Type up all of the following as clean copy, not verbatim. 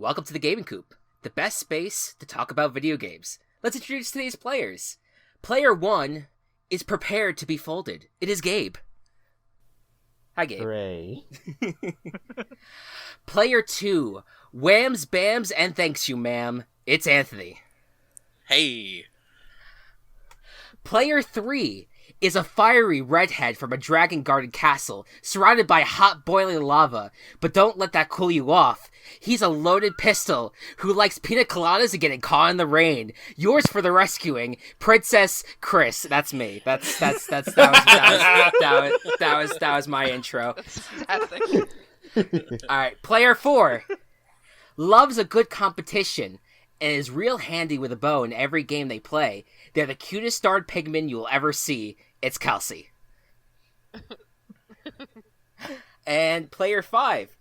Welcome to the Gaming Coop, the best space to talk about video games. Let's introduce today's players. Player 1 is prepared to be folded. It is Gabe. Hi, Gabe. Hooray. Player 2, whams, bams, and thanks you, ma'am. It's Anthony. Hey. Player 3 is a fiery redhead from a dragon-guarded castle, surrounded by hot boiling lava. But don't let that cool you off. He's a loaded pistol who likes pina coladas and getting caught in the rain. Yours for the rescuing, Princess Chris. That's me. That was my intro. All right, player 4 loves a good competition and is real handy with a bow in every game they play. They're the cutest starred pigman you'll ever see. It's Kelsey. And player 5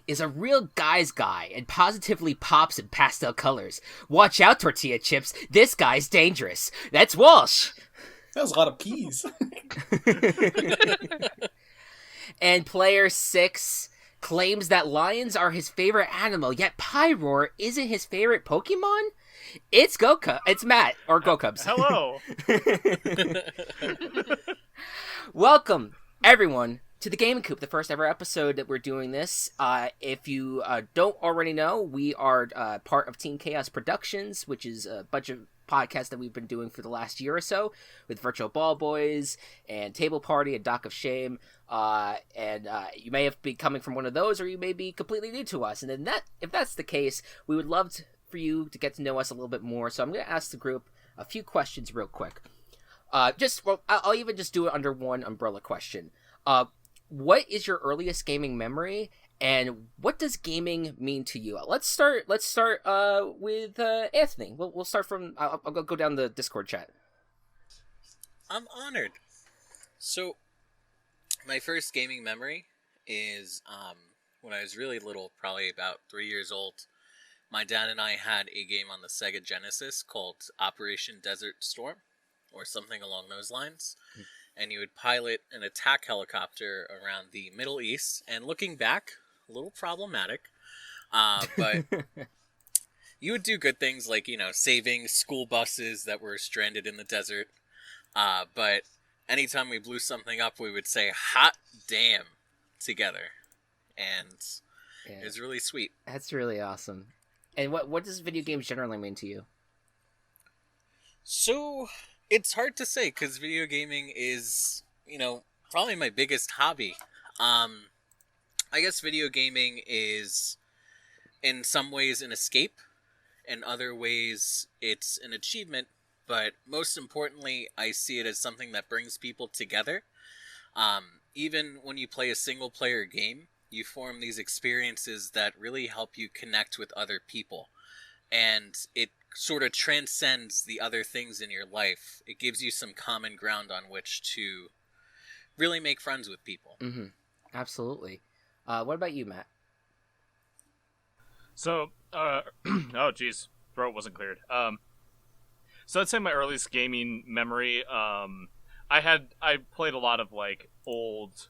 is a real guy's guy and positively pops in pastel colors. Watch out, tortilla chips. This guy's dangerous. That's Walsh. That was a lot of peas. And player 6 claims that lions are his favorite animal, yet Pyroar isn't his favorite Pokemon? It's It's Matt, or Go-Cubs. Hello! Welcome, everyone, to the Gaming Coop, the first ever episode that we're doing this. If you don't already know, we are part of Team Chaos Productions, which is a bunch of podcasts that we've been doing for the last year or so, with Virtual Ball Boys, and Table Party, and Dock of Shame. You may have been coming from one of those, or you may be completely new to us. And then if that's the case, we would love for you to get to know us a little bit more. So I'm going to ask the group a few questions real quick. I'll even just do it under one umbrella question. What is your earliest gaming memory, and what does gaming mean to you? Let's start with Anthony. We'll start from. I'll go down the Discord chat. I'm honored. So, my first gaming memory is when I was really little, probably about 3 years old. My dad and I had a game on the Sega Genesis called Operation Desert Storm, or something along those lines. And you would pilot an attack helicopter around the Middle East. And looking back, a little problematic. But you would do good things like, saving school buses that were stranded in the desert. But anytime we blew something up, we would say, hot damn, together. And it was really sweet. That's really awesome. And what does video games generally mean to you? So, it's hard to say, because video gaming is, probably my biggest hobby. I guess video gaming is, in some ways, an escape. In other ways, it's an achievement. But most importantly, I see it as something that brings people together. Even when you play a single-player game, you form these experiences that really help you connect with other people. And it sort of transcends the other things in your life. It gives you some common ground on which to really make friends with people. Mm-hmm. Absolutely. What about you, Matt? So, oh geez, throat wasn't cleared. So I'd say my earliest gaming memory, I played a lot of old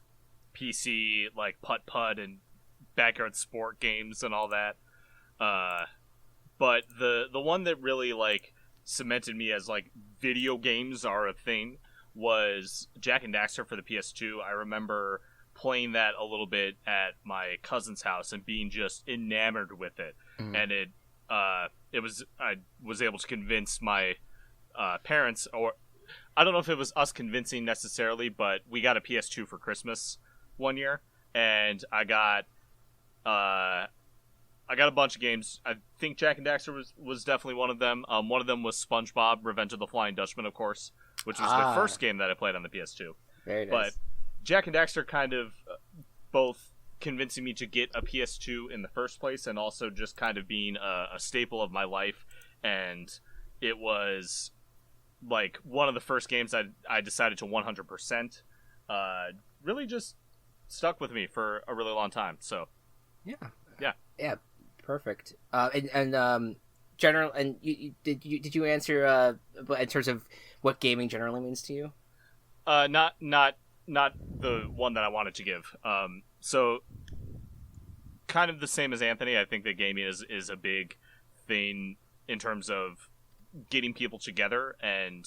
PC putt and backyard sport games and all that. But the one that really cemented me as video games are a thing was Jak and Daxter for the PS2. I remember playing that a little bit at my cousin's house and being just enamored with it. Mm-hmm. And I was able to convince my parents, or I don't know if it was us convincing necessarily, but we got a PS2 for Christmas one year, and I got a bunch of games. I think Jak and Daxter was definitely one of them. One of them was SpongeBob: Revenge of the Flying Dutchman, of course, which was the first game that I played on the PS2. Very nice. But Jak and Daxter kind of both convincing me to get a PS2 in the first place, and also just kind of being a staple of my life. And it was one of the first games I decided to 100%. Really just stuck with me for a really long time. So yeah, perfect. General, and did you answer in terms of what gaming generally means to you? Not the one that I wanted to give. So kind of the same as Anthony. I think that gaming is a big thing in terms of getting people together and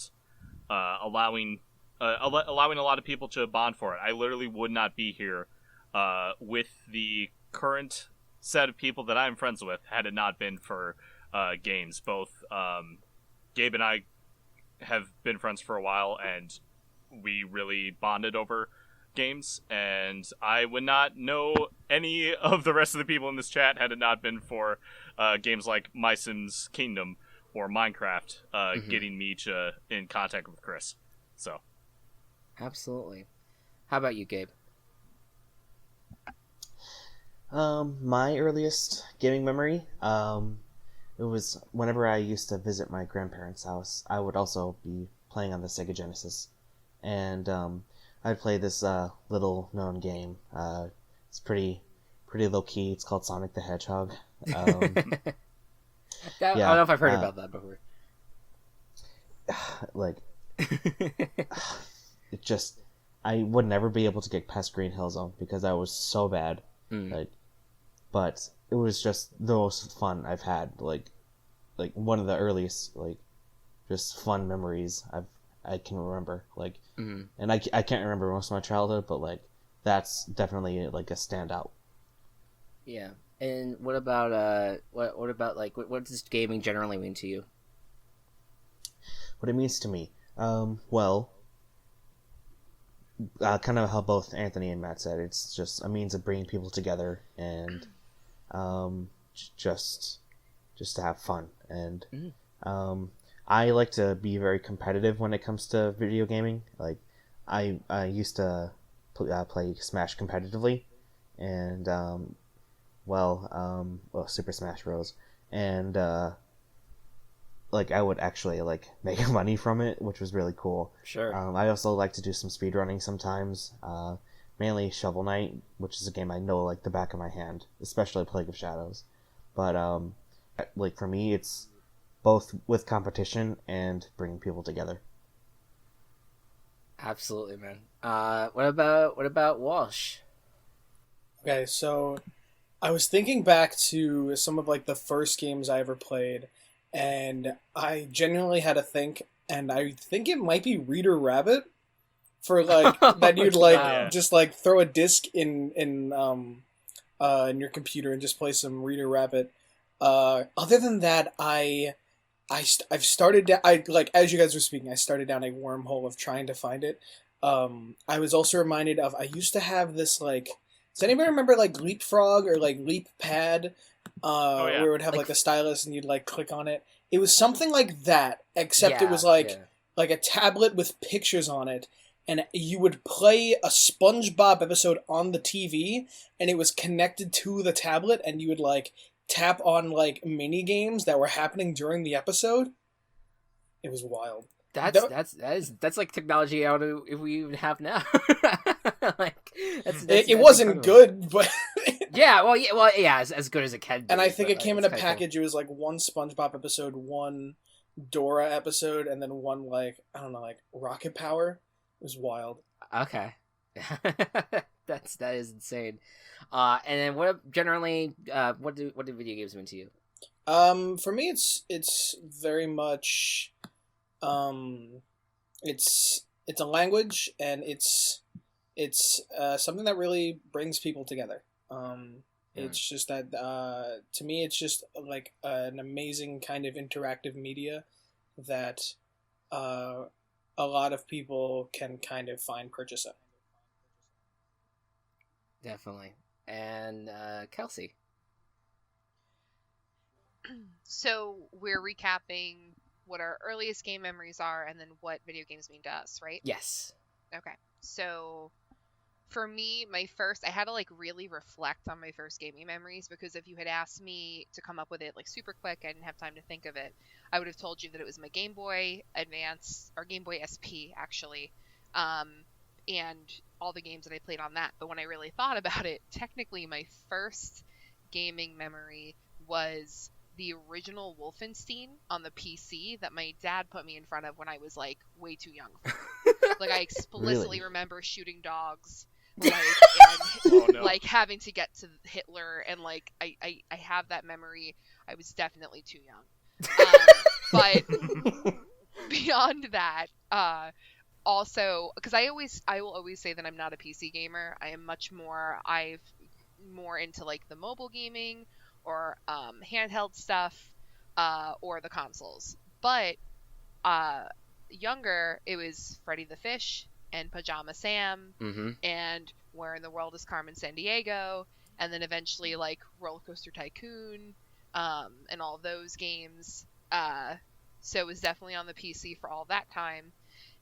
allowing a lot of people to bond for it. I literally would not be here with the current set of people that I'm friends with had it not been for games. Both Gabe and I have been friends for a while, and we really bonded over games, and I would not know any of the rest of the people in this chat had it not been for games like My Sims Kingdom or Minecraft getting me in contact with Chris. So, absolutely. How about you, Gabe? My earliest gaming memory, it was whenever I used to visit my grandparents' house. I would also be playing on the Sega Genesis, and I'd play this little known game. It's pretty low key. It's called Sonic the Hedgehog. I don't know if I've heard about that before. Like, it just, I would never be able to get past Green Hill Zone because I was so bad. Like, but it was just the most fun I've had. Like one of the earliest, like, just fun memories I can remember. Like, and I can't remember most of my childhood, but like that's definitely like a standout. Yeah. And what about what about like what does gaming generally mean to you? What it means to me, well, kind of how both Anthony and Matt said, it's just a means of bringing people together and just to have fun. And I like to be very competitive when it comes to video gaming. Like, I used to play Smash competitively, and Super Smash Bros. And like, I would actually like make money from it, which was really cool. Sure. I also like to do some speedrunning sometimes. Mainly Shovel Knight, which is a game I know like the back of my hand, especially Plague of Shadows. But like for me, it's both with competition and bringing people together. Absolutely, man. What about Walsh? Okay, so I was thinking back to some of like the first games I ever played, and I genuinely had to think, and I think it might be Reader Rabbit, for like that you'd like just like throw a disc in your computer and just play some Reader Rabbit. Other than that, I've started as you guys were speaking, I started down a wormhole of trying to find it. I was also reminded of, I used to have this like, does anybody remember like Leapfrog or like Leap Pad? Where it would have like a stylus and you'd like click on it. It was something like that, except it was like a tablet with pictures on it, and you would play a SpongeBob episode on the TV, and it was connected to the tablet, and you would like tap on like mini games that were happening during the episode. It was wild. That's like technology I don't know if we even have now. Like it wasn't incredible. Good, but as good as it can be. And I think it came in a package. Cool. It was like one SpongeBob episode, one Dora episode, and then one like, I don't know, like Rocket Power. It was wild. Okay. that is insane. And then what generally what do video games mean to you? For me it's very much it's a language, and it's something that really brings people together. It's just that to me it's just like an amazing kind of interactive media that a lot of people can kind of find purchase in. Definitely. And Kelsey. So we're recapping what our earliest game memories are and then what video games mean to us, right? Yes. Okay. So for me, I had to like really reflect on my first gaming memories, because if you had asked me to come up with it like super quick, I didn't have time to think of it. I would have told you that it was my Game Boy Advance, or Game Boy SP actually, and all the games that I played on that. But when I really thought about it, technically my first gaming memory was the original Wolfenstein on the PC that my dad put me in front of when I was like way too young for it. Like, I explicitly remember shooting dogs like Oh, no. like having to get to Hitler, and like I have that memory. I was definitely too young. But beyond that, also, because I will always say that I'm not a PC gamer. I am more into like the mobile gaming or handheld stuff, or the consoles. But younger, it was Freddy the Fish and Pajama Sam Mm-hmm. and Where in the World is Carmen Sandiego, and then eventually like Roller Coaster Tycoon, and all those games. So it was definitely on the PC for all that time.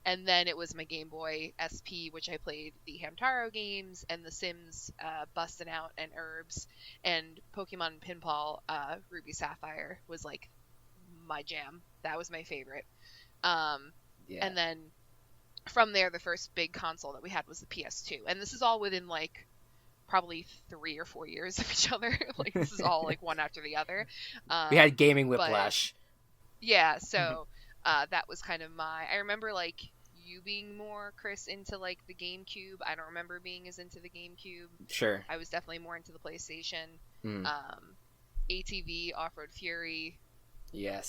And then it was my Game Boy SP, which I played the Hamtaro games and The Sims, Bustin' Out and Herbs, and Pokemon Pinball, Ruby Sapphire was like my jam. That was my favorite. Yeah. And then from there, the first big console that we had was the PS2. And this is all within like probably 3 or 4 years of each other. Like this is all like one after the other. We had gaming whiplash. Yeah, so that was kind of I remember like you being more, Chris, into like the GameCube. I don't remember being as into the GameCube. Sure. I was definitely more into the PlayStation. Mm. ATV, Off-Road Fury, Yes.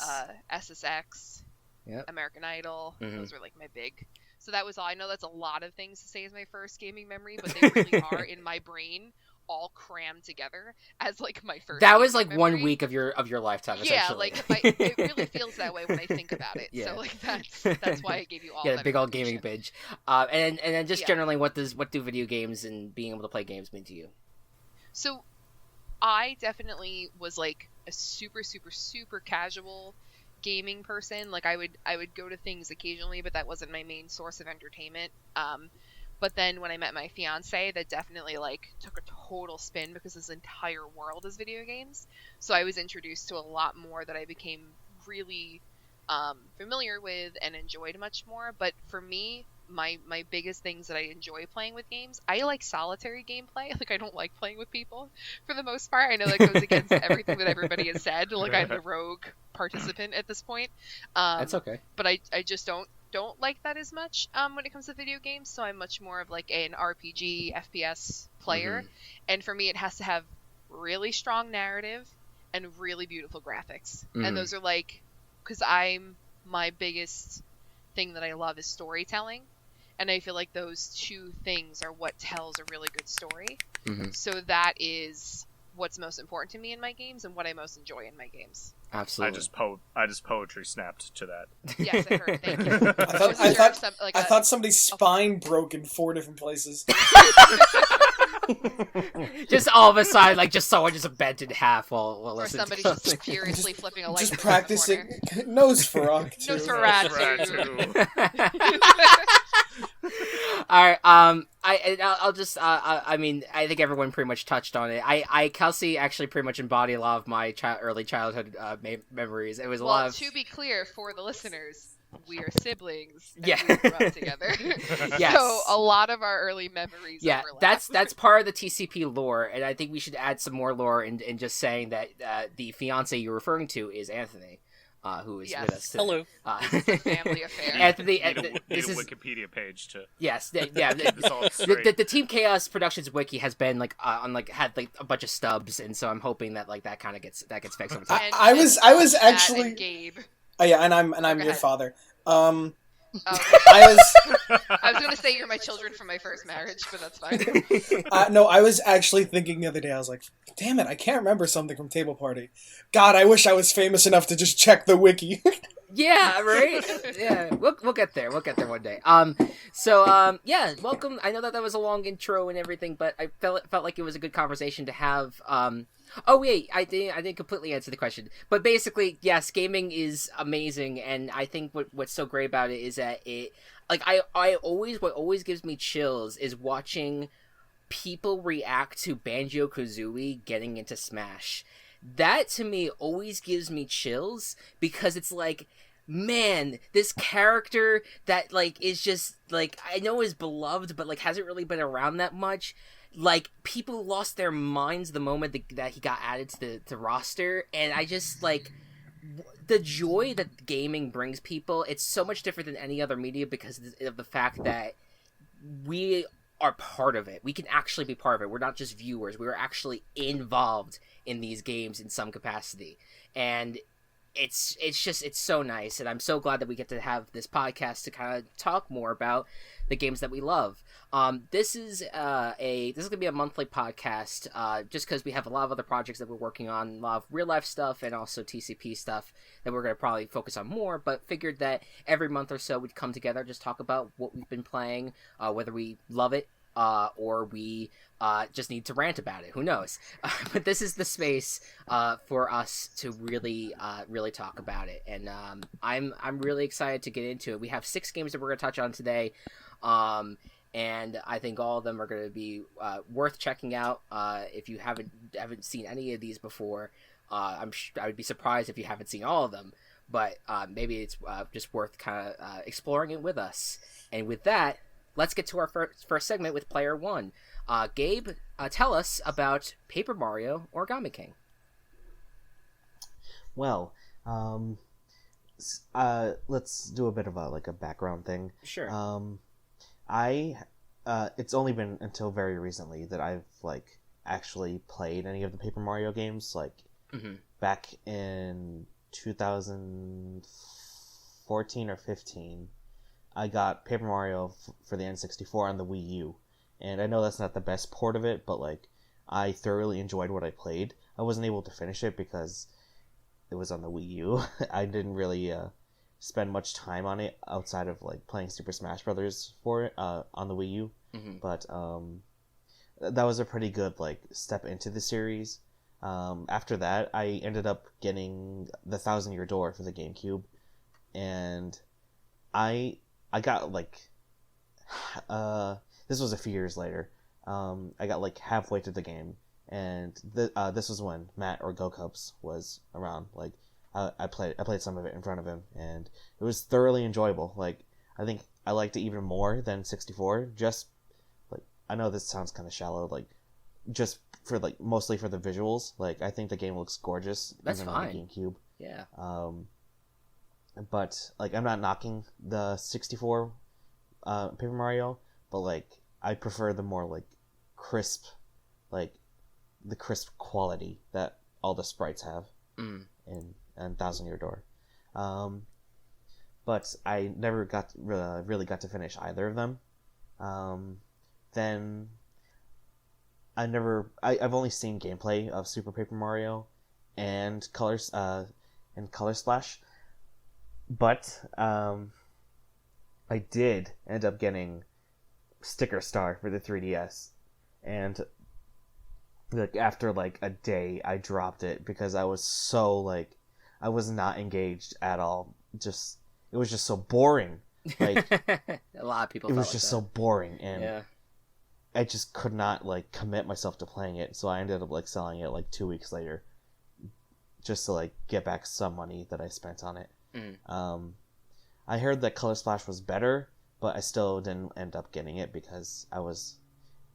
SSX, Yep. American Idol. Mhm. Those were like my big. So that was all. I know that's a lot of things to say as my first gaming memory, but they really are in my brain, all crammed together as like my first. That was like gaming 1 memory. week of your lifetime. Yeah, essentially. like it really feels that way when I think about it. Yeah. So like that's why I gave you all. Yeah, that big old gaming information. binge. And then just Yeah. generally, what do video games and being able to play games mean to you? So I definitely was like a super casual gaming person. Like I would go to things occasionally, but that wasn't my main source of entertainment. But then when I met my fiance, that definitely like took a total spin because his entire world is video games. So I was introduced to a lot more that I became really familiar with and enjoyed much more. But for me, my biggest things that I enjoy playing with games, I like solitary gameplay. Like I don't like playing with people for the most part. I know that goes against everything that everybody has said. Like I'm the rogue participant at this point. That's okay. But I just don't like that as much when it comes to video games. So I'm much more of like an RPG FPS player. Mhm. And for me, it has to have really strong narrative and really beautiful graphics. Mhm. And those are like, because my biggest thing that I love is storytelling. And I feel like those two things are what tells a really good story. Mhm. So that is what's most important to me in my games and what I most enjoy in my games. Absolutely. I just poetry snapped to that. Yes, I heard. Thank you. I thought somebody's spine broke in 4 different places. Just all of a sudden, like just someone just bent in half while Or listening. somebody's to just furiously flipping a light. Just switch in the practicing corner. Nosferatu. Nosferatu. All right. I'll just. I mean, I think everyone pretty much touched on it. Kelsey actually pretty much embodied a lot of my early childhood memories. It was a lot Well, of. to be clear for the listeners, we are siblings. And Yeah. we grew up together. Yes. So a lot of our early memories. Yeah, overlap. that's part of the TCP lore, and I think we should add some more lore in just saying that the fiance you're referring to is Anthony, who is with us today. Hello. It's a family affair. Anthony, Need a this is Wikipedia page to yes, yeah. get this all straight. The Team Chaos Productions wiki has been like had like a bunch of stubs, and so I'm hoping that like that kind of gets fixed over time. And- I was Chad actually. and Gabe. Oh yeah, and I'm Go your ahead. father. Oh, I was I was gonna say you're my children from my first marriage, but that's fine. no, I was actually thinking the other day. I was like, "Damn it, I can't remember something from Table Party." God, I wish I was famous enough to just check the wiki. Yeah, right. Yeah, we'll get there. We'll get there one day. Yeah, welcome. I know that was a long intro and everything, but I felt like it was a good conversation to have. Oh wait, I didn't completely answer the question, but basically, yes, gaming is amazing, and I think what's so great about it is that it, like, what always gives me chills is watching people react to Banjo-Kazooie getting into Smash. That to me always gives me chills because it's like, man, this character that like is just like, I know is beloved, but like hasn't really been around that much. Like, people lost their minds the moment that he got added to the roster, and I just like the joy that gaming brings people. It's so much different than any other media because of the fact that we are part of it. We can actually be part of it. We're not just viewers. We're actually involved in these games in some capacity. And it's so nice, and I'm so glad that we get to have this podcast to kind of talk more about the games that we love. This is gonna be a monthly podcast, just because we have a lot of other projects that we're working on, a lot of real life stuff and also TCP stuff that we're gonna probably focus on more. But figured that every month or so we'd come together, just talk about what we've been playing, whether we love it. Or we just need to rant about it. Who knows? But this is the space for us to really talk about it, and I'm really excited to get into it. We have 6 games that we're going to touch on today, and I think all of them are going to be worth checking out. If you haven't seen any of these before, I would be surprised if you haven't seen all of them. But maybe it's just worth kind of exploring it with us. And with that, let's get to our first segment with Player 1. Gabe, tell us about Paper Mario Origami King. Well, let's do a bit of a background thing. Sure. It's only been until very recently that I've actually played any of the Paper Mario games. Back in 2014 or 15. I got Paper Mario for the N64 on the Wii U, and I know that's not the best port of it, but I thoroughly enjoyed what I played. I wasn't able to finish it because it was on the Wii U. I didn't really spend much time on it outside of playing Super Smash Brothers for it on the Wii U. But that was a pretty good step into the series. After that, I ended up getting the Thousand Year Door for the GameCube, and I got this was a few years later. I got halfway through the game, and this was when Matt or GoCubs was around. I played some of it in front of him, and it was thoroughly enjoyable. I think I liked it even more than 64. Just I know this sounds kind of shallow, just for mostly for the visuals. I think the game looks gorgeous. That's even fine. On the GameCube. Yeah. But I'm not knocking the 64 Paper Mario, but I prefer the more crisp, the crisp quality that all the sprites have in Thousand Year Door. But I never really got to finish either of them. Then I've only seen gameplay of Super Paper Mario and Color Splash. But I did end up getting Sticker Star for the 3DS, and after a day I dropped it because I was so I was not engaged at all. It was just so boring. A lot of people. It was just so boring, and yeah. I just could not commit myself to playing it. So I ended up selling it 2 weeks later, just to get back some money that I spent on it. I heard that Color Splash was better, but I still didn't end up getting it because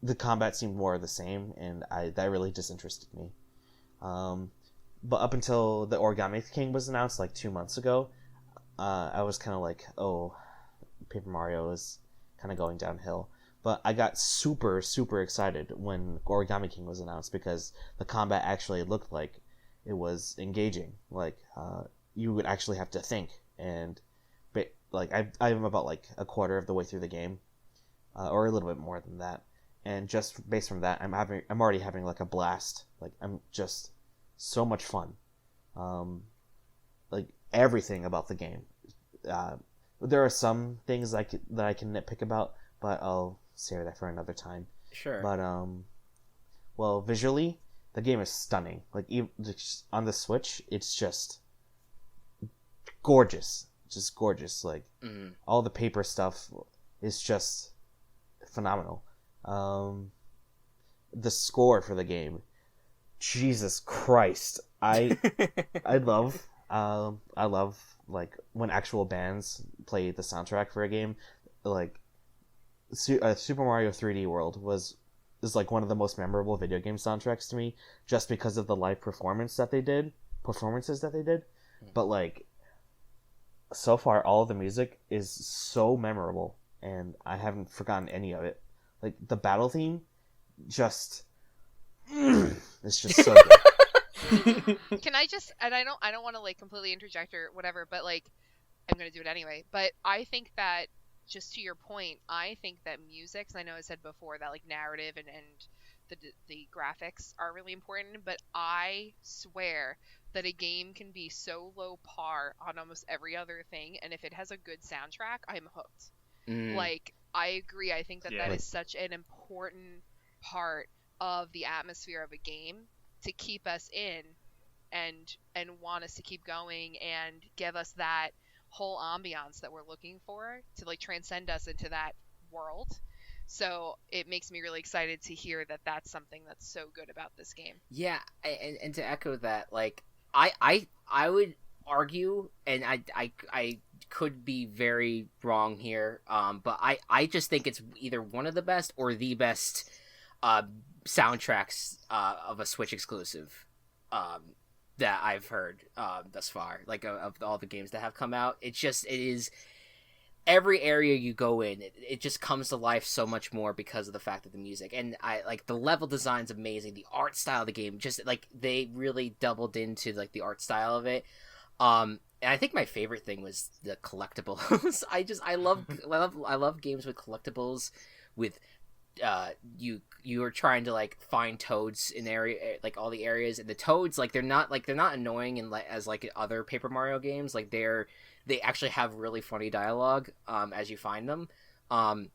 the combat seemed more the same, and that really disinterested me. But up until the Origami King was announced 2 months ago, I was kind of oh, Paper Mario is kind of going downhill. But I got super, super excited when Origami King was announced because the combat actually looked like it was engaging. You would actually have to think, and I'm about a quarter of the way through the game, or a little bit more than that, and just based from that, I'm already having a blast. I'm just so much fun. Everything about the game. There are some things that I can nitpick about, but I'll save that for another time. Sure. But well, visually, the game is stunning. Even on the Switch, it's just gorgeous. Just gorgeous. All the paper stuff is just phenomenal. The score for the game, Jesus Christ, I love when actual bands play the soundtrack for a game. Super Mario 3D World is one of the most memorable video game soundtracks to me, just because of the live performances that they did. But so far all of the music is so memorable, and I haven't forgotten any of it. like the battle theme, just it's just so good. Can I just, and I don't want to like completely interject or whatever, but like I'm gonna do it anyway. But I think that, just to your point, I think that music, 'cause I know I said before that like narrative and the graphics are really important, but I swear that a game can be so low par on almost every other thing, and if it has a good soundtrack, I'm hooked. Like, I agree. I think that Yeah. that is such an important part of the atmosphere of a game to keep us in and want us to keep going and give us that whole ambiance that we're looking for to like transcend us into that world. So it makes me really excited to hear that that's something that's so good about this game. Yeah, and to echo that, like I would argue, and I could be very wrong here, but I just think it's either one of the best or the best soundtracks of a Switch exclusive that I've heard thus far. Like of all the games that have come out, it is. Every area you go in, it just comes to life so much more because of the fact of the music. And I like the level design's amazing. The art style of the game, just like they really doubled into like the art style of it. And I think my favorite thing was the collectibles. I love games with collectibles, with you are trying to like find toads in area, like all the areas, and the toads like they're not annoying and like as like other Paper Mario games. Like they actually have really funny dialogue as you find them. And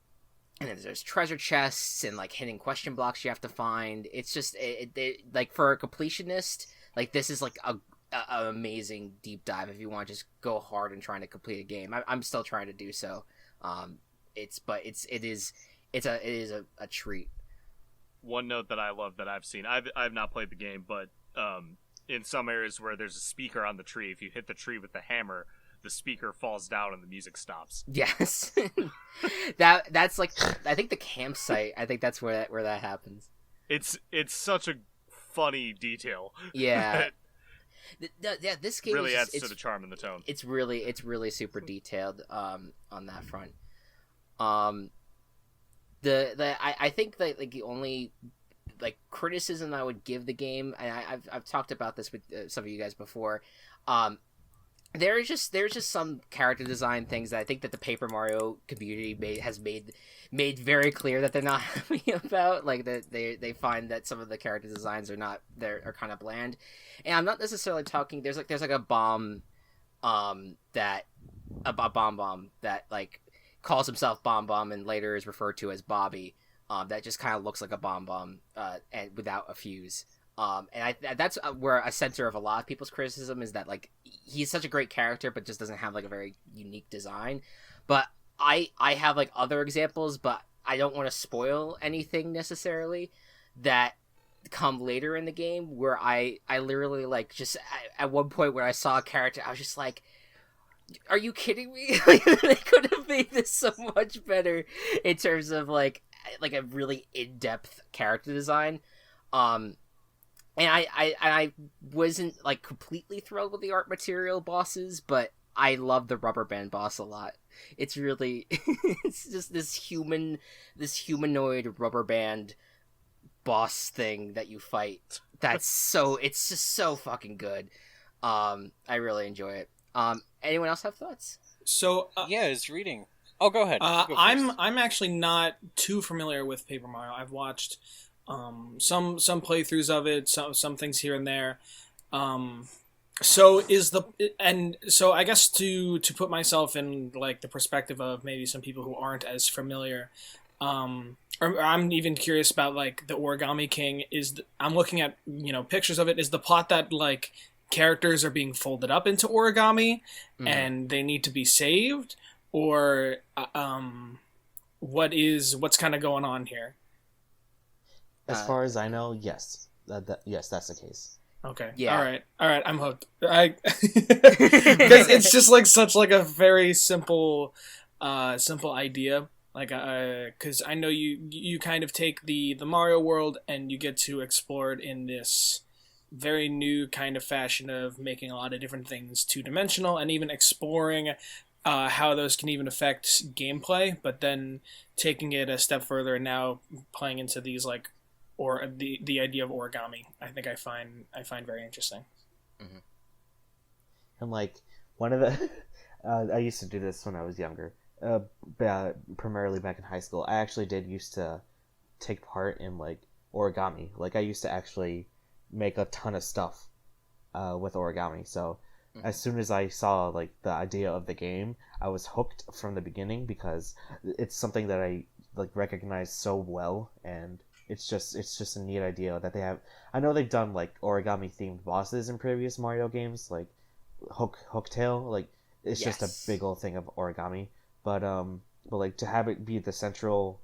then there's treasure chests and like hidden question blocks you have to find. It's just like for a completionist, like this is like a amazing deep dive if you want to just go hard and trying to complete a game. I'm still trying to do so. It is a treat. One note that I love that I've seen, I've not played the game, but in some areas where there's a speaker on the tree, if you hit the tree with the hammer, the speaker falls down and the music stops. Yes. that's like, I think the campsite, I think that's where that happens. It's such a funny detail. Yeah. Yeah, this game really adds to the charm and the tone. It's really super detailed on that front. I think that like the only like criticism I would give the game, and I've talked about this with some of you guys before, there's just some character design things that I think that the Paper Mario community has made very clear that they're not happy about. Like that they find that some of the character designs are kind of bland, and I'm not necessarily talking. There's like a bomb, that a bomb that like calls himself Bomb and later is referred to as Bobby. That just kind of looks like a bomb, and without a fuse. And that's where a center of a lot of people's criticism is, that like he's such a great character but just doesn't have like a very unique design. But I have like other examples, but I don't want to spoil anything necessarily that come later in the game, where I literally like just at one point where I saw a character, I was just like, are you kidding me? They could have made this so much better in terms of like a really in-depth character design. And I wasn't like completely thrilled with the art material bosses, but I love the rubber band boss a lot. It's really it's just this humanoid rubber band boss thing that you fight. It's just so fucking good. I really enjoy it. Anyone else have thoughts? So yeah, I was reading. Oh, go ahead. Go I'm actually not too familiar with Paper Mario. I've watched some playthroughs of it, some things here and there. So I guess to put myself in like the perspective of maybe some people who aren't as familiar, or I'm even curious about like the Origami King. I'm looking at pictures of it. Is the plot that like characters are being folded up into origami and they need to be saved, or what's kind of going on here? As far as I know, yes. Yes, that's the case. Okay. Yeah. All right. I'm hooked. Because it's just like such like a very simple idea. Like, because I know you kind of take the Mario world and you get to explore it in this very new kind of fashion of making a lot of different things two-dimensional and even exploring how those can even affect gameplay, but then taking it a step further and now playing into these like, or the idea of origami, I think I find very interesting. Mm-hmm. And like one of the, I used to do this when I was younger, primarily back in high school. I actually did used to take part in like origami. Like I used to actually make a ton of stuff with origami. So as soon as I saw like the idea of the game, I was hooked from the beginning because it's something that I like recognize so well, and it's just a neat idea that they have. I know they've done like origami themed bosses in previous Mario games, like Hooktail. Like it's just a big old thing of origami, but like to have it be the central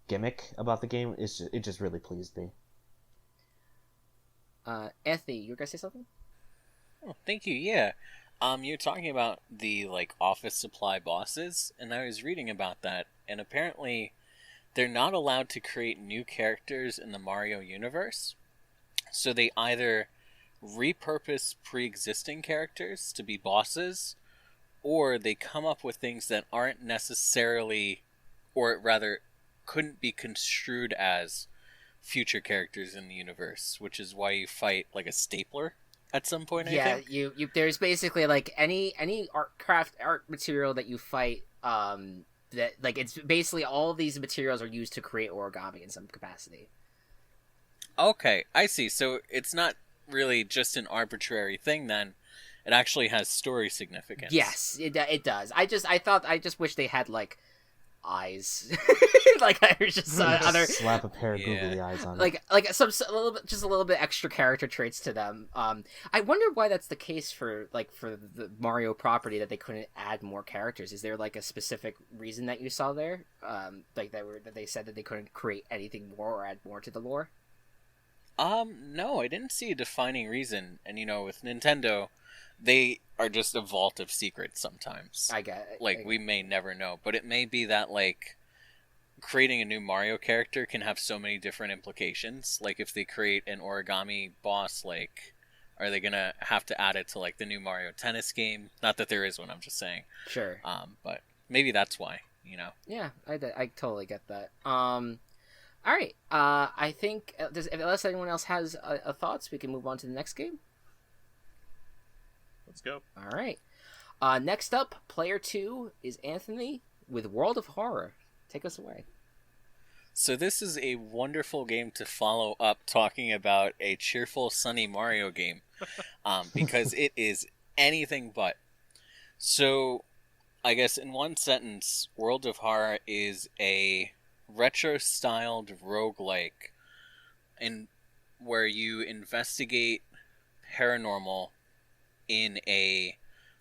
gimmick about the game it just really pleased me. Anthony, you were gonna say something? Oh, thank you. Yeah. You're talking about the like office supply bosses, and I was reading about that, and apparently they're not allowed to create new characters in the Mario universe. So they either repurpose pre-existing characters to be bosses, or they come up with things that aren't necessarily, or rather couldn't be construed as future characters in the universe, which is why you fight like a stapler at some point. I think. you there's basically like any art material that you fight, that like it's basically all of these materials are used to create origami in some capacity. Okay, I see. So it's not really just an arbitrary thing then. It actually has story significance. Yes, it does. I just wish they had like eyes. Like I was just other slap a pair of googly eyes on like a little bit extra character traits to them. I wonder why that's the case for the Mario property, that they couldn't add more characters. Is there like a specific reason that you saw there? Like that they said that they couldn't create anything more or add more to the lore? No, I didn't see a defining reason. And with Nintendo, they are just a vault of secrets sometimes. I get it. Like, we may never know, but it may be that, like, creating a new Mario character can have so many different implications. Like, if they create an origami boss, like, are they gonna have to add it to, like, the new Mario Tennis game? Not that there is one, I'm just saying. Sure. But maybe that's why, Yeah, I totally get that. All right. I think, unless anyone else has thoughts, we can move on to the next game. Let's go. All right. Next up, player 2 is Anthony with World of Horror. Take us away. So this is a wonderful game to follow up talking about a cheerful, sunny Mario game, because it is anything but. So, I guess in one sentence, World of Horror is a retro-styled roguelike where you investigate paranormal in a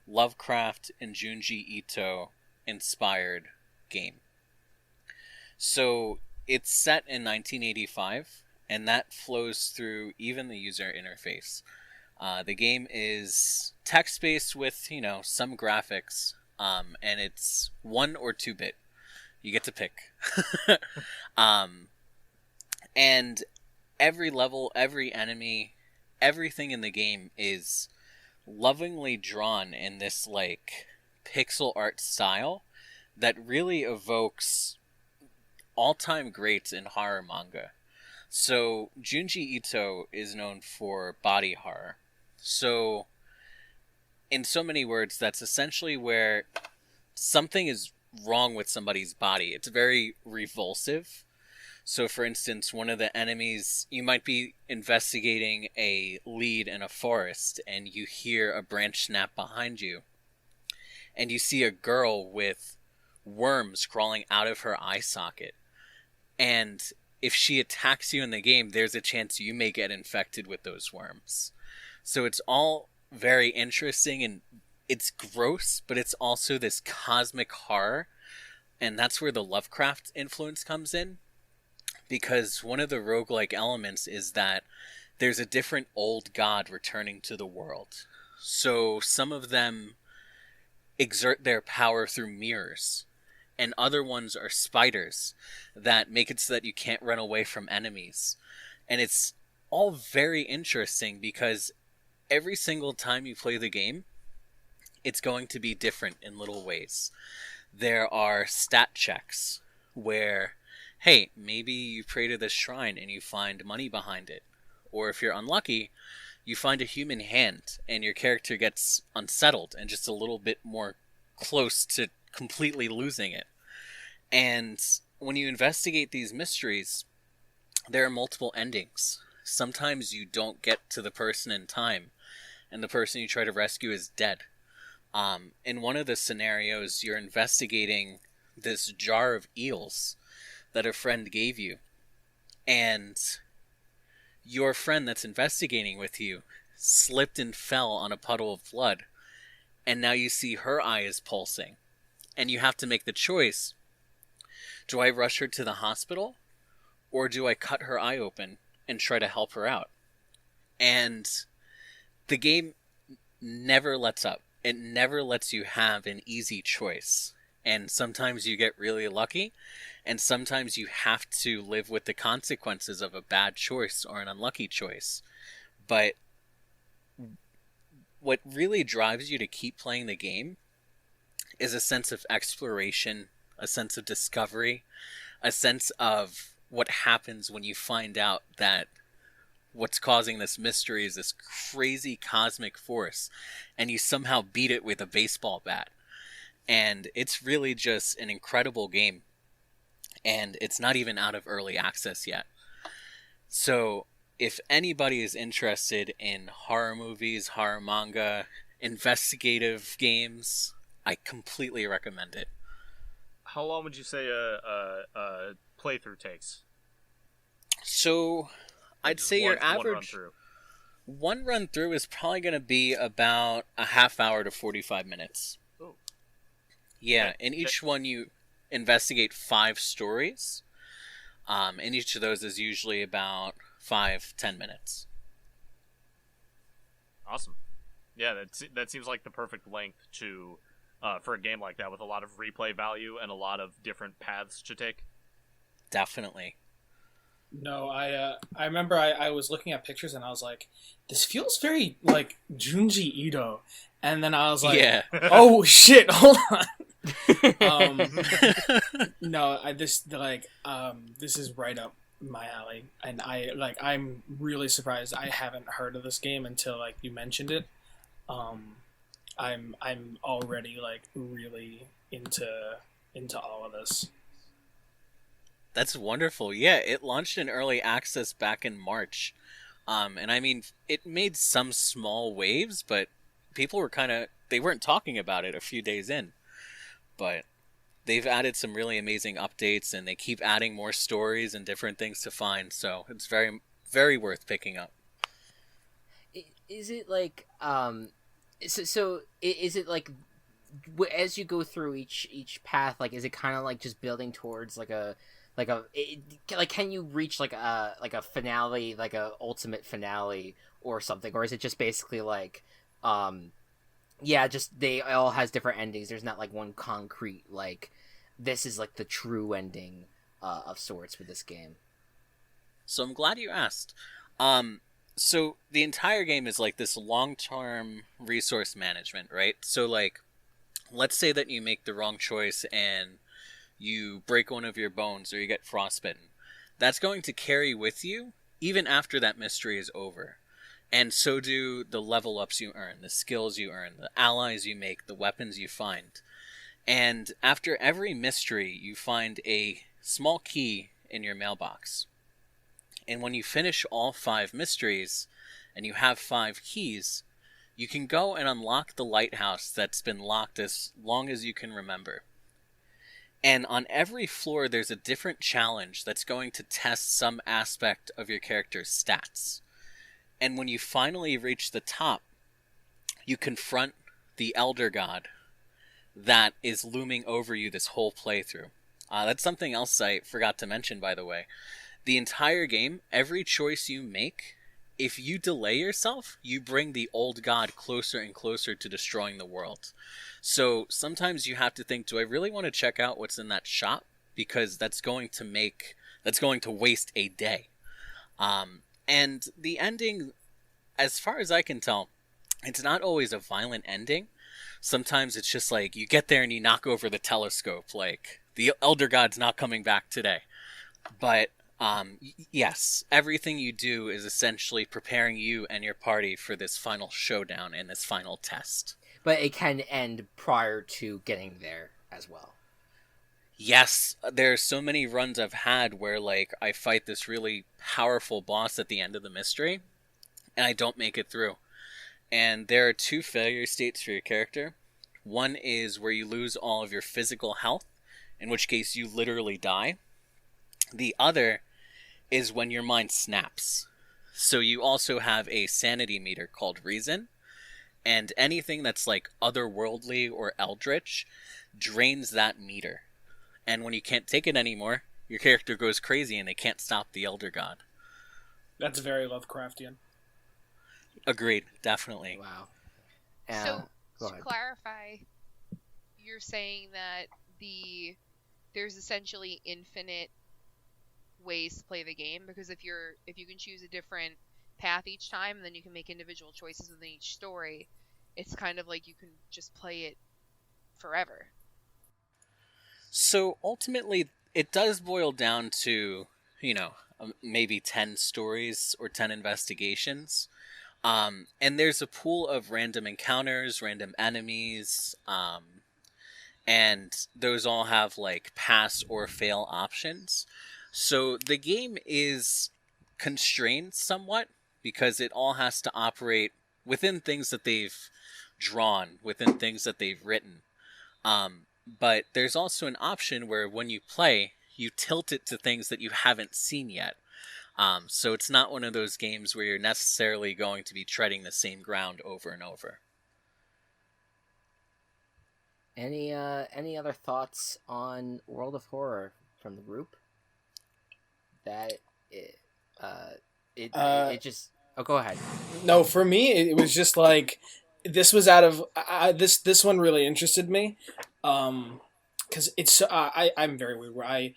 Lovecraft and Junji Ito inspired game. So it's set in 1985, and that flows through even the user interface. The game is text-based with, some graphics, and it's 1 or 2-bit. You get to pick. And every level, every enemy, everything in the game is lovingly drawn in this, like, pixel art style that really evokes all-time greats in horror manga. So, Junji Ito is known for body horror. So, in so many words, that's essentially where something is wrong with somebody's body. It's very revulsive. So, for instance, one of the enemies, you might be investigating a lead in a forest, and you hear a branch snap behind you, and you see a girl with worms crawling out of her eye socket. And if she attacks you in the game, there's a chance you may get infected with those worms. So it's all very interesting, and it's gross, but it's also this cosmic horror. And that's where the Lovecraft influence comes in. Because one of the roguelike elements is that there's a different old god returning to the world. So some of them exert their power through mirrors, and other ones are spiders that make it so that you can't run away from enemies. And it's all very interesting because every single time you play the game, it's going to be different in little ways. There are stat checks where, hey, maybe you pray to this shrine and you find money behind it. Or if you're unlucky, you find a human hand and your character gets unsettled and just a little bit more close to completely losing it. And when you investigate these mysteries, there are multiple endings. Sometimes you don't get to the person in time, and the person you try to rescue is dead. In one of the scenarios, you're investigating this jar of eels that a friend gave you, and your friend that's investigating with you slipped and fell on a puddle of blood, and now you see her eye is pulsing, and you have to make the choice. Do I rush her to the hospital, or do I cut her eye open and try to help her out? And the game never lets up. It never lets you have an easy choice. And sometimes you get really lucky, and sometimes you have to live with the consequences of a bad choice or an unlucky choice. But what really drives you to keep playing the game is a sense of exploration, a sense of discovery, a sense of what happens when you find out that what's causing this mystery is this crazy cosmic force, and you somehow beat it with a baseball bat. And it's really just an incredible game, and it's not even out of early access yet. So if anybody is interested in horror movies, horror manga, investigative games, I completely recommend it. How long would you say a playthrough takes? So I'd say your average one run through is probably going to be about a half hour to 45 minutes. Oh. Yeah, Okay. in each one you investigate 5 stories, and each of those is usually about 5-10 minutes. Awesome. Yeah, that seems like the perfect length to for a game like that, with a lot of replay value and a lot of different paths to take. Definitely. No, I remember I was looking at pictures and I was like, this feels very like Junji Ito, and then I was like, Yeah. oh shit, hold on. No, this is right up my alley, and I'm really surprised I haven't heard of this game until like you mentioned it. I'm already like really into all of this. That's wonderful. Yeah, it launched in early access back in March. And I mean, it made some small waves, but people were they weren't talking about it a few days in. But they've added some really amazing updates, and they keep adding more stories and different things to find. So it's very, very worth picking up. Is it like, so is it like, as you go through each path, like, is it kind of like just building towards like can you reach like a finale, like a ultimate finale or something, or is it just basically like, just they all has different endings? There's not like one concrete like this is like the true ending of sorts with this game. So I'm glad you asked. So the entire game is like this long-term resource management, right? So like, let's say that you make the wrong choice and you break one of your bones or you get frostbitten. That's going to carry with you even after that mystery is over. And so do the level ups you earn, the skills you earn, the allies you make, the weapons you find. And after every mystery, you find a small key in your mailbox. And when you finish all 5 mysteries and you have 5 keys, you can go and unlock the lighthouse that's been locked as long as you can remember. And on every floor, there's a different challenge that's going to test some aspect of your character's stats. And when you finally reach the top, you confront the Elder God that is looming over you this whole playthrough. That's something else I forgot to mention, by the way. The entire game, every choice you make, if you delay yourself, you bring the old god closer and closer to destroying the world. So sometimes you have to think, do I really want to check out what's in that shop? Because that's going to waste a day. And the ending, as far as I can tell, it's not always a violent ending, Sometimes it's just like you get there and you knock over the telescope, like the Elder God's not coming back today. But yes, everything you do is essentially preparing you and your party for this final showdown and this final test. But it can end prior to getting there as well. Yes, there are so many runs I've had where, like, I fight this really powerful boss at the end of the mystery, and I don't make it through. And there are 2 failure states for your character. One is where you lose all of your physical health, in which case you literally die. The other is when your mind snaps. So you also have a sanity meter called Reason, and anything that's, like, otherworldly or eldritch drains that meter. And when you can't take it anymore, your character goes crazy and they can't stop the Elder God. That's very Lovecraftian. Agreed, definitely. Wow. So, to clarify, you're saying that there's essentially infinite ways to play the game, because if you can choose a different path each time, and then you can make individual choices within each story, it's kind of like you can just play it forever. So ultimately, it does boil down to, maybe 10 stories or 10 investigations. And there's a pool of random encounters, random enemies, and those all have, like, pass or fail options. So the game is constrained somewhat because it all has to operate within things that they've drawn, within things that they've written. But there's also an option where when you play, you tilt it to things that you haven't seen yet. So it's not one of those games where you're necessarily going to be treading the same ground over and over. Any other thoughts on World of Horror from the group? It just... Oh, go ahead. No, for me, it was just like, this was out of... this one really interested me. Because it's... I'm very weird, where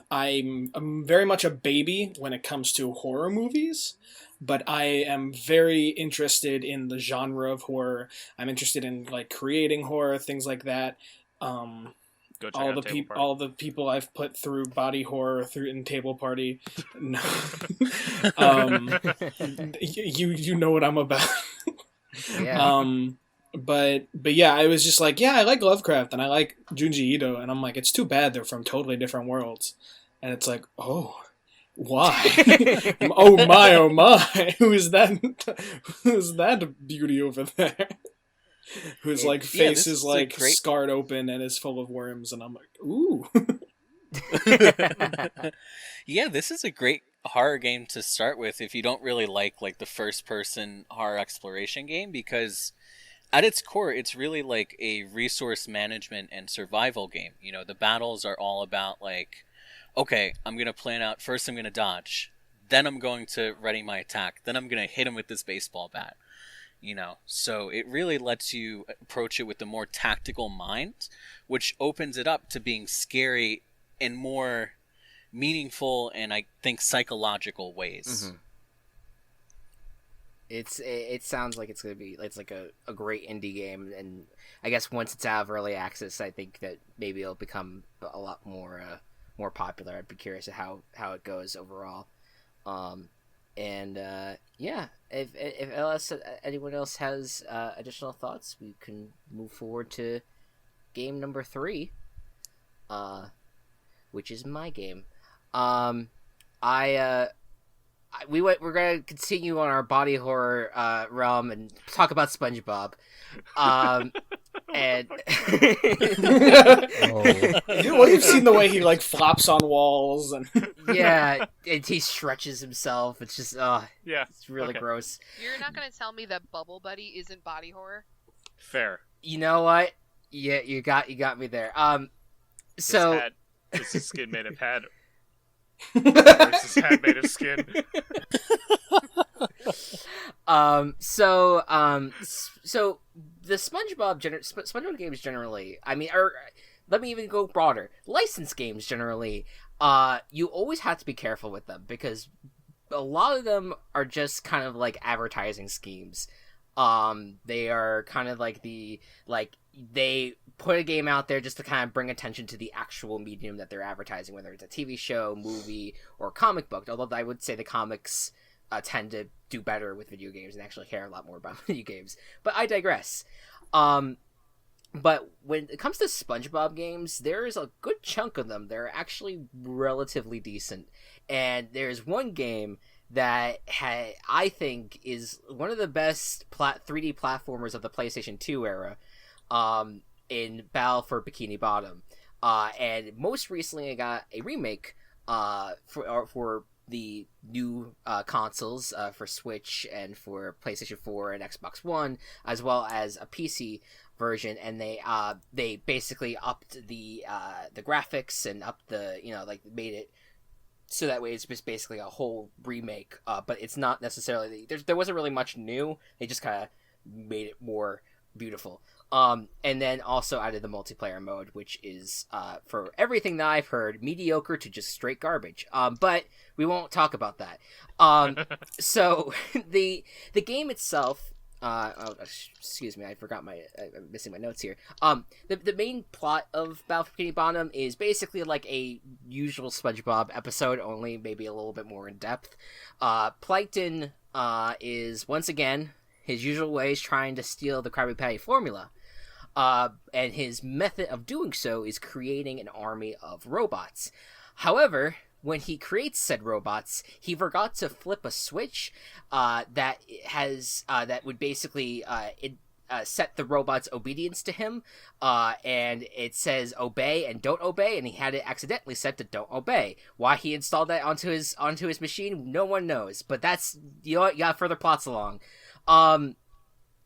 I'm very much a baby when it comes to horror movies, but I am very interested in the genre of horror. I'm interested in, like, creating horror, things like that. Go check all out all the people I've put through body horror in Table Party. No. You know what I'm about. Yeah. But yeah, I was just like, yeah, I like Lovecraft and I like Junji Ito, and I'm like, it's too bad they're from totally different worlds. And it's like, oh, why? Oh my, who's that beauty over there? Whose, like, face is, like, scarred open and is full of worms, and I'm like, ooh. Yeah, this is a great horror game to start with if you don't really like the first-person horror exploration game, because at its core, it's really like a resource management and survival game. You know, the battles are all about, like, okay, I'm going to plan out, first I'm going to dodge, then I'm going to ready my attack, then I'm going to hit him with this baseball bat. You know, so it really lets you approach it with a more tactical mind, which opens it up to being scary in more meaningful and, I think, psychological ways. Mm-hmm. It sounds like it's like a great indie game, and I guess once it's out of early access, I think that maybe it'll become a lot more popular. I'd be curious of how it goes overall. Yeah, if anyone else has additional thoughts, we can move forward to game number 3, which is my game. We're gonna continue on our body horror realm and talk about SpongeBob. And Well, you've seen the way he, like, flops on walls and yeah, and he stretches himself. It's just yeah, it's really gross. You're not gonna tell me that Bubble Buddy isn't body horror? Fair. You know what? Yeah, you got me there. So is his skin made of hat? Or is his hat made of skin? So the SpongeBob games generally, I mean, or let me even go broader. Licensed games generally, you always have to be careful with them because a lot of them are just kind of like advertising schemes. They are kind of like they put a game out there just to kind of bring attention to the actual medium that they're advertising, whether it's a TV show, movie, or comic book. Although I would say the comics tend to do better with video games and actually care a lot more about video games. But I digress. But when it comes to SpongeBob games, there is a good chunk of them that are actually relatively decent. And there's one game that I think is one of the best 3D platformers of the PlayStation 2 era, in Battle for Bikini Bottom. And most recently I got a remake for the new consoles, for Switch and for PlayStation 4 and Xbox One, as well as a PC version, and they basically upped the graphics and upped the, made it so that way it's just basically a whole remake, but it's not necessarily, there wasn't really much new. They just kind of made it more beautiful. And then also added the multiplayer mode, which is, for everything that I've heard, mediocre to just straight garbage. But we won't talk about that. So the game itself, excuse me, I forgot I'm missing my notes here. The main plot of Battle for Bikini Bottom is basically like a usual SpongeBob episode, only maybe a little bit more in depth. Plankton is once again his usual ways trying to steal the Krabby Patty formula. And his method of doing so is creating an army of robots. However, when he creates said robots, he forgot to flip a switch that would basically set the robot's obedience to him, and it says obey and don't obey, and he had it accidentally set to don't obey. Why he installed that onto his machine, no one knows. But that's, you got further plots along.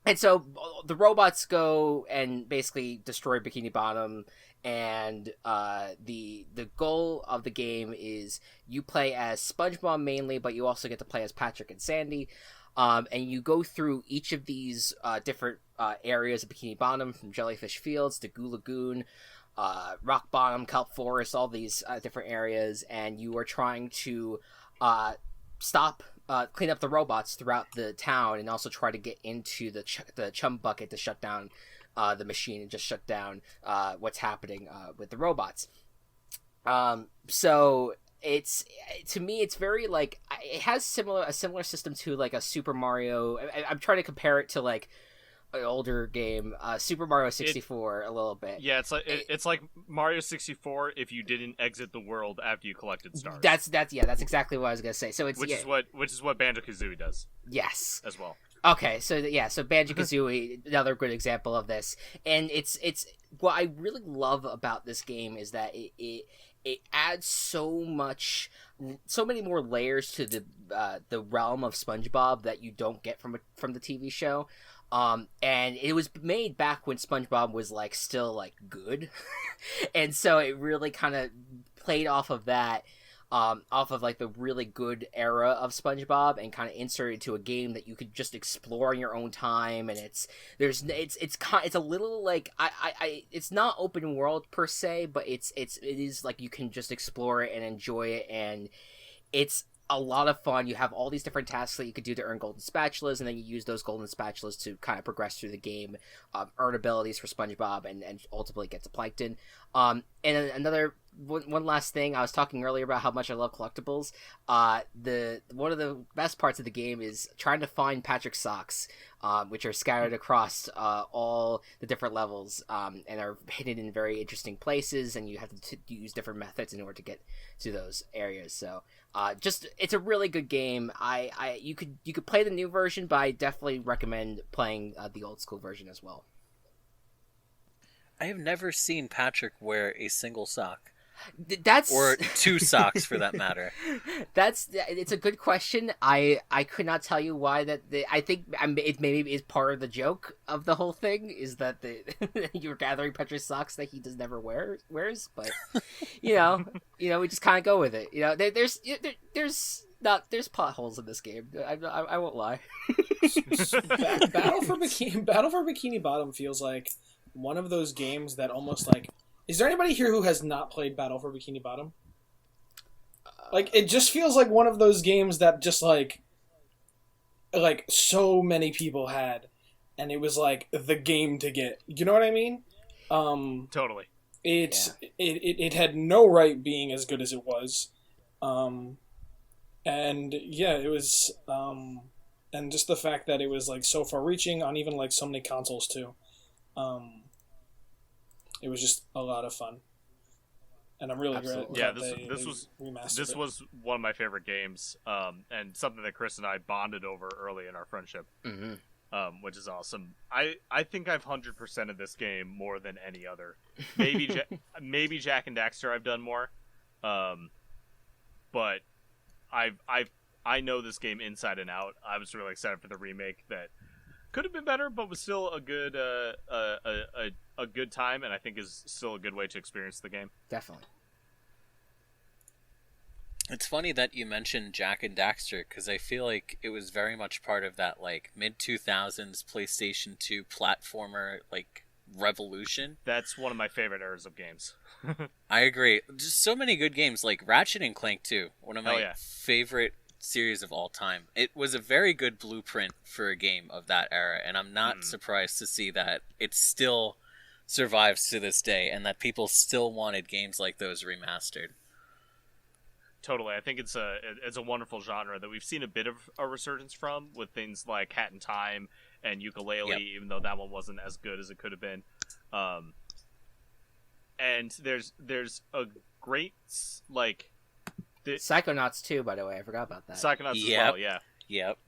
And so the robots go and basically destroy Bikini Bottom, and the goal of the game is you play as SpongeBob mainly, but you also get to play as Patrick and Sandy, and you go through each of these different areas of Bikini Bottom, from Jellyfish Fields to Goo Lagoon, Rock Bottom, Kelp Forest, all these different areas, and you are trying to clean up the robots throughout the town, and also try to get into the chum bucket to shut down the machine and just shut down what's happening with the robots. So to me it's very like, it has a similar system to like a Super Mario. I'm trying to compare it to like an older game, Super Mario 64, a little bit. Yeah, it's like Mario 64 if you didn't exit the world after you collected stars. That's exactly what I was gonna say. So it's which is what Banjo-Kazooie does. Yes, as well. Okay, so Banjo-Kazooie, another good example of this, and it's what I really love about this game is that it adds so many more layers to the realm of SpongeBob that you don't get from the TV show. And it was made back when SpongeBob was like still like good, and so it really kind of played off of that. Off of like the really good era of SpongeBob, and kind of inserted into a game that you could just explore in your own time. And it's a little like it's not open world per se, but it is like you can just explore it and enjoy it, and it's a lot of fun. You have all these different tasks that you could do to earn golden spatulas, and then you use those golden spatulas to kind of progress through the game, earn abilities for SpongeBob, and ultimately get to Plankton. And another one last thing, I was talking earlier about how much I love collectibles. One of the best parts of the game is trying to find Patrick's socks, which are scattered across all the different levels, and are hidden in very interesting places, and you have to use different methods in order to get to those areas. So it's a really good game. You could play the new version, but I definitely recommend playing the old school version as well. I have never seen Patrick wear a single sock. Or two socks for that matter. It's a good question. I could not tell you why that. I think it maybe is part of the joke of the whole thing, is that you're gathering Patrick's socks that he does never wears. But we just kind of go with it. There's potholes in this game. I won't lie. Battle for Bikini Bottom feels like one of those games that almost like. Is there anybody here who has not played Battle for Bikini Bottom? Like, it just feels like one of those games that just like so many people had. and it was like the game to get. You know what I mean? Totally. It had no right being as good as it was, and yeah, it was, and just the fact that it was like so far reaching on even like so many consoles too. It was just a lot of fun, and I'm really glad. Yeah, they remastered this it. was one of my favorite games, and something that Chris and I bonded over early in our friendship, which is awesome. I think I've 100%ed this game more than any other. Maybe maybe Jack and Daxter I've done more, but I know this game inside and out. I was really excited for the remake that could have been better, but was still a good a good time, and I think is still a good way to experience the game. Definitely. It's funny that you mentioned Jack and Daxter, because I feel like it was very much part of that like mid-2000s PlayStation 2 platformer like revolution. That's one of my favorite eras of games. I agree. Just so many good games, like Ratchet and Clank too. One of my yeah. favorite series of all time. It was a very good blueprint for a game of that era, and I'm not surprised to see that it still survives to this day, and that people still wanted games like those remastered. Totally, I think it's a wonderful genre that we've seen a bit of a resurgence from with things like Hat in Time and Ukulele, even though that one wasn't as good as it could have been. And there's a great like Psychonauts 2, by the way, I forgot about that. Psychonauts as well, yeah. Yep.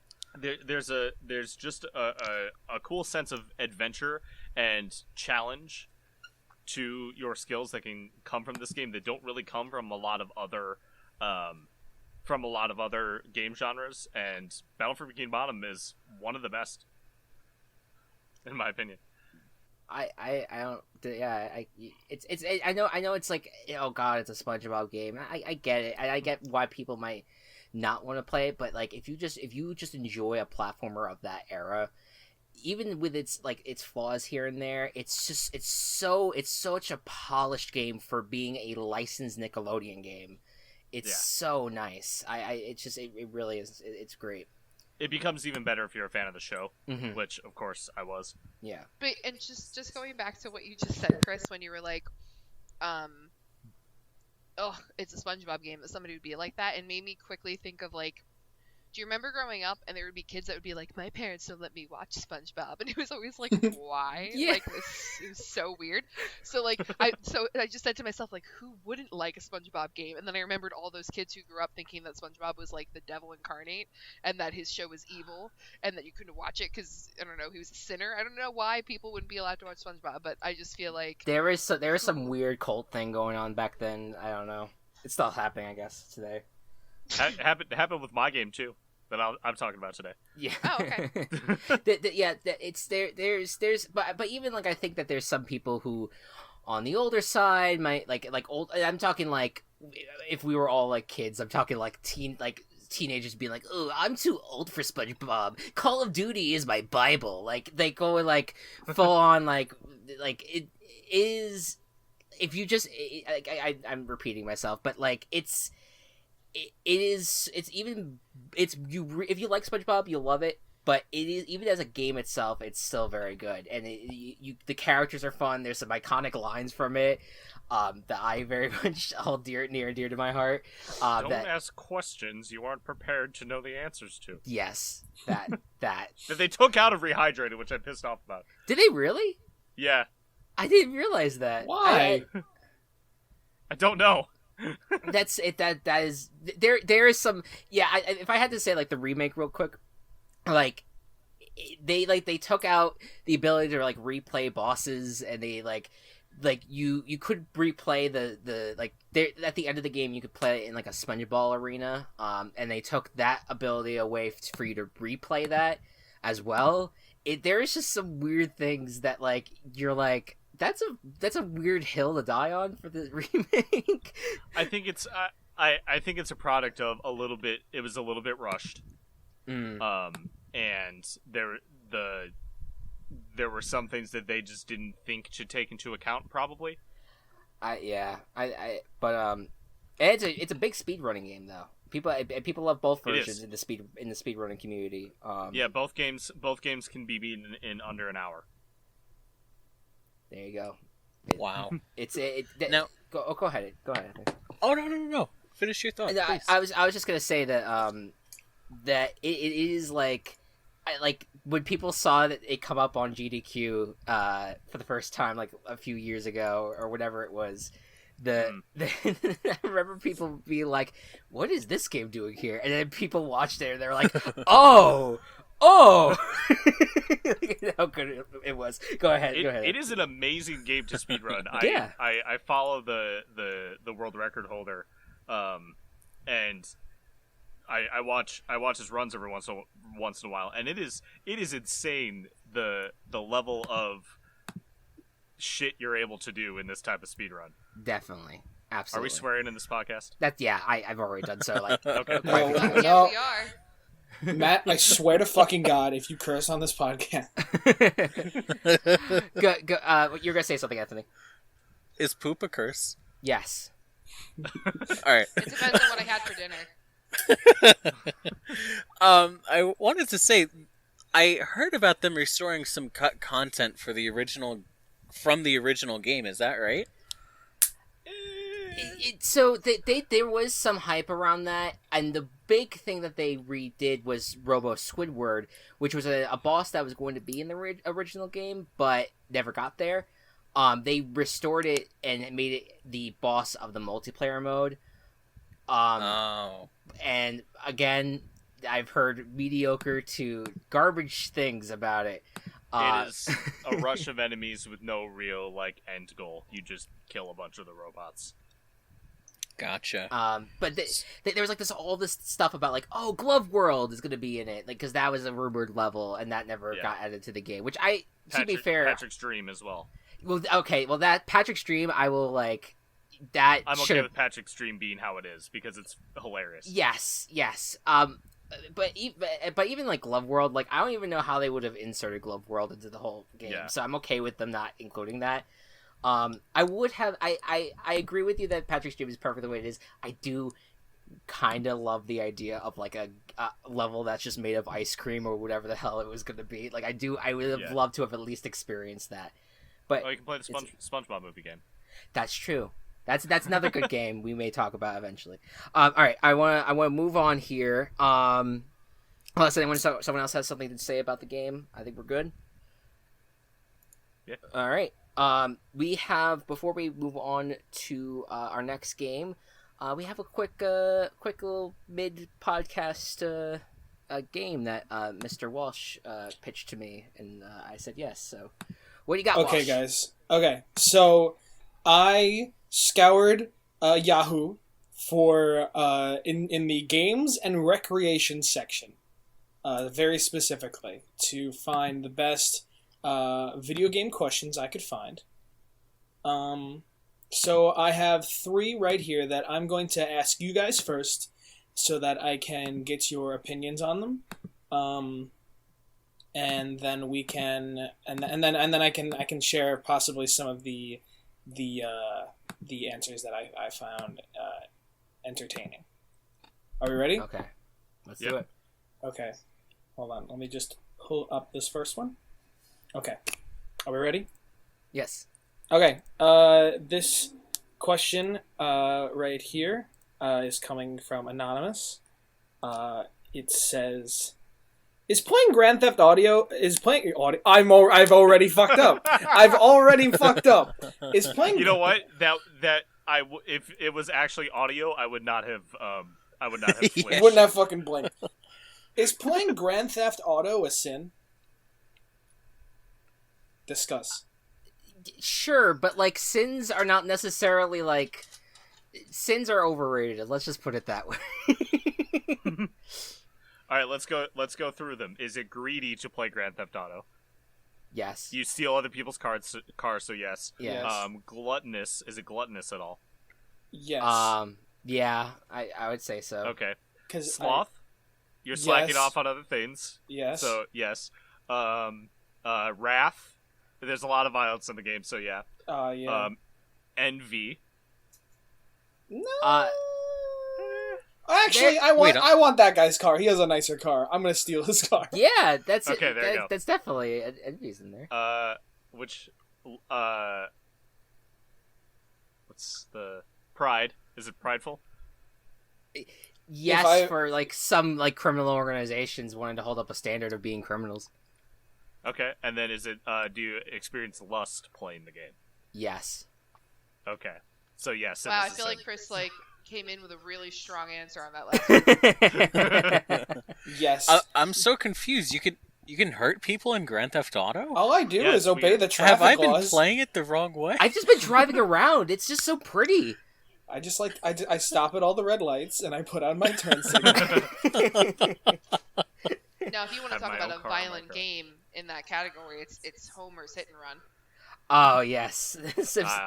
There's just a cool sense of adventure and challenge to your skills that can come from this game that don't really come from a lot of other game genres, and Battle for Bikini Bottom is one of the best, in my opinion. I don't, yeah, I know it's like, oh god, it's a SpongeBob game. I get it. I get why people might not want to play it, but like if you just enjoy a platformer of that era, even with its flaws here and there, it's such a polished game for being a licensed Nickelodeon game. It's so nice. It really is. It's great. It becomes even better if you're a fan of the show, which of course I was. Yeah. But and just going back to what you just said, Chris, when you were like, it's a SpongeBob game, that somebody would be like that, and made me quickly think of like, do you remember growing up and there would be kids that would be like, my parents don't let me watch SpongeBob, and it was always like, why? Yeah. Like it was so weird. So like I just said to myself, like, who wouldn't like a SpongeBob game? And then I remembered all those kids who grew up thinking that SpongeBob was like the devil incarnate, and that his show was evil, and that you couldn't watch it because, I don't know, he was a sinner. I don't know why people wouldn't be allowed to watch SpongeBob, but I just feel like there was some weird cult thing going on back then. I don't know. It's still happening, I guess, today. Happened with my game too, that I'm talking about today. Yeah. Oh, okay. It's there's but even like I think that there's some people who on the older side might like old. I'm talking like if we were all like kids. I'm talking like teenagers being like, oh, I'm too old for SpongeBob. Call of Duty is my Bible. Like they go like full on like it is. If you just I'm repeating myself, but like if you like SpongeBob, you'll love it. But it is, even as a game itself, it's still very good, and the characters are fun. There's some iconic lines from it that I very much hold near and dear to my heart. Don't ask questions you aren't prepared to know the answers to. Yes, that that they took out of Rehydrated, which I'm pissed off about. Did they really? Yeah, I didn't realize that. Why? I don't know. That's it. That is there is some. Yeah, if I had to say like the remake real quick, like they took out the ability to like replay bosses, and they like you could replay the like there at the end of the game you could play it in like a SpongeBob arena, and they took that ability away for you to replay that as well. There is just some weird things that like you're like, that's a weird hill to die on for the remake. I think it's I think it's a product of a little bit. It was a little bit rushed, and there were some things that they just didn't think to take into account. Probably. But it's a big speedrunning game though. People love both It versions is. in the speedrunning community. Yeah, both games can be beaten in under an hour. There you go. Wow. Now go ahead. Go ahead. Oh no. Finish your thought, please. I was just gonna say that that it is like when people saw that it come up on GDQ for the first time like a few years ago or whatever it was. I remember people being like, "What is this game doing here?" And then people watched it and they're like, "Oh, how good it was." Go ahead. It is an amazing game to speedrun. Yeah. I follow the world record holder, and I watch his runs every once in a while, and it is insane the level of shit you're able to do in this type of speedrun. Definitely, absolutely. Are we swearing in this podcast? I've already done so. Like, Okay. No, Yes, no, we are. Matt, I swear to fucking God, if you curse on this podcast, go. You're gonna say something, Anthony? Is poop a curse? Yes. All right. It depends on what I had for dinner. I wanted to say, I heard about them restoring some cut content from the original game. Is that right? So there was some hype around that, and the big thing that they redid was Robo Squidward, which was a boss that was going to be in the original game, but never got there. They restored it and made it the boss of the multiplayer mode. And again, I've heard mediocre to garbage things about it. It is a rush of enemies with no real end goal. You just kill a bunch of the robots. Gotcha. But there was all this stuff about Glove World is going to be in it, because that was a rumored level and that never got added to the game. Which to be fair, Patrick's Dream as well. Well, okay, that Patrick's Dream, I will that. I'm okay with Patrick's Dream being how it is because it's hilarious. Yes. But even Glove World, I don't even know how they would have inserted Glove World into the whole game. Yeah. So I'm okay with them not including that. I would have. I agree with you that Patrick's Dream is perfect the way it is. I do kind of love the idea of a level that's just made of ice cream or whatever the hell it was going to be. I would have loved to have at least experienced that. But you can play the SpongeBob movie game. That's true. That's another good game we may talk about eventually. All right, I want to move on here. Unless someone else has something to say about the game, I think we're good. Yeah. All right. We have, before we move on to our next game, we have a quick little mid podcast game that Mr. Walsh pitched to me, and I said yes. So, what do you got? okay, Walsh? guys. Okay, so I scoured Yahoo for in the games and recreation section, very specifically to find the best video game questions I could find. So I have 3 right here that I'm going to ask you guys first, so that I can get your opinions on them. And then we can, and then I can share possibly some of the answers that I found entertaining. Are we ready? Okay, let's do it. Okay, hold on. Let me just pull up this first one. Okay, are we ready? Yes. Okay. This question right here is coming from Anonymous. It says, "Is playing Grand Theft Audio I've already fucked up. I've already fucked up. Is playing? You know what? If it was actually audio, I would not have switched. Wouldn't have fucking blinked. Is playing Grand Theft Auto a sin? Discuss. Sure, but sins are not necessarily sins are overrated. Let's just put it that way. All right, let's go through them. Is it greedy to play Grand Theft Auto? Yes. You steal other people's cars, so yes. Yes. Gluttonous. Is it gluttonous at all? Yes. Yeah, I would say so. Okay. Sloth? You're slacking Yes. off on other things. Yes. So yes. Wrath. There's a lot of violence in the game, so yeah. Yeah. Envy. No. Actually, I want that guy's car. He has a nicer car. I'm gonna steal his car. Yeah, that's Okay, there you go. That's definitely envy's in there. Which what's the Pride? Is it prideful? Yes, for like some like criminal organizations wanting to hold up a standard of being criminals. Okay, and then is it? Do you experience lust playing the game? Yes. Okay, so yes. Wow, I feel like Chris came in with a really strong answer on that last one. Yes. I'm so confused. You can hurt people in Grand Theft Auto? All I do is obey the traffic Have I laws. been playing it the wrong way? I've just been driving around. It's just so pretty. I just I stop at all the red lights and I put on my turn signal. Now, if you want to Have talk my about own a car, violent my car. game in that category, it's Homer's Hit and Run. Oh yes, the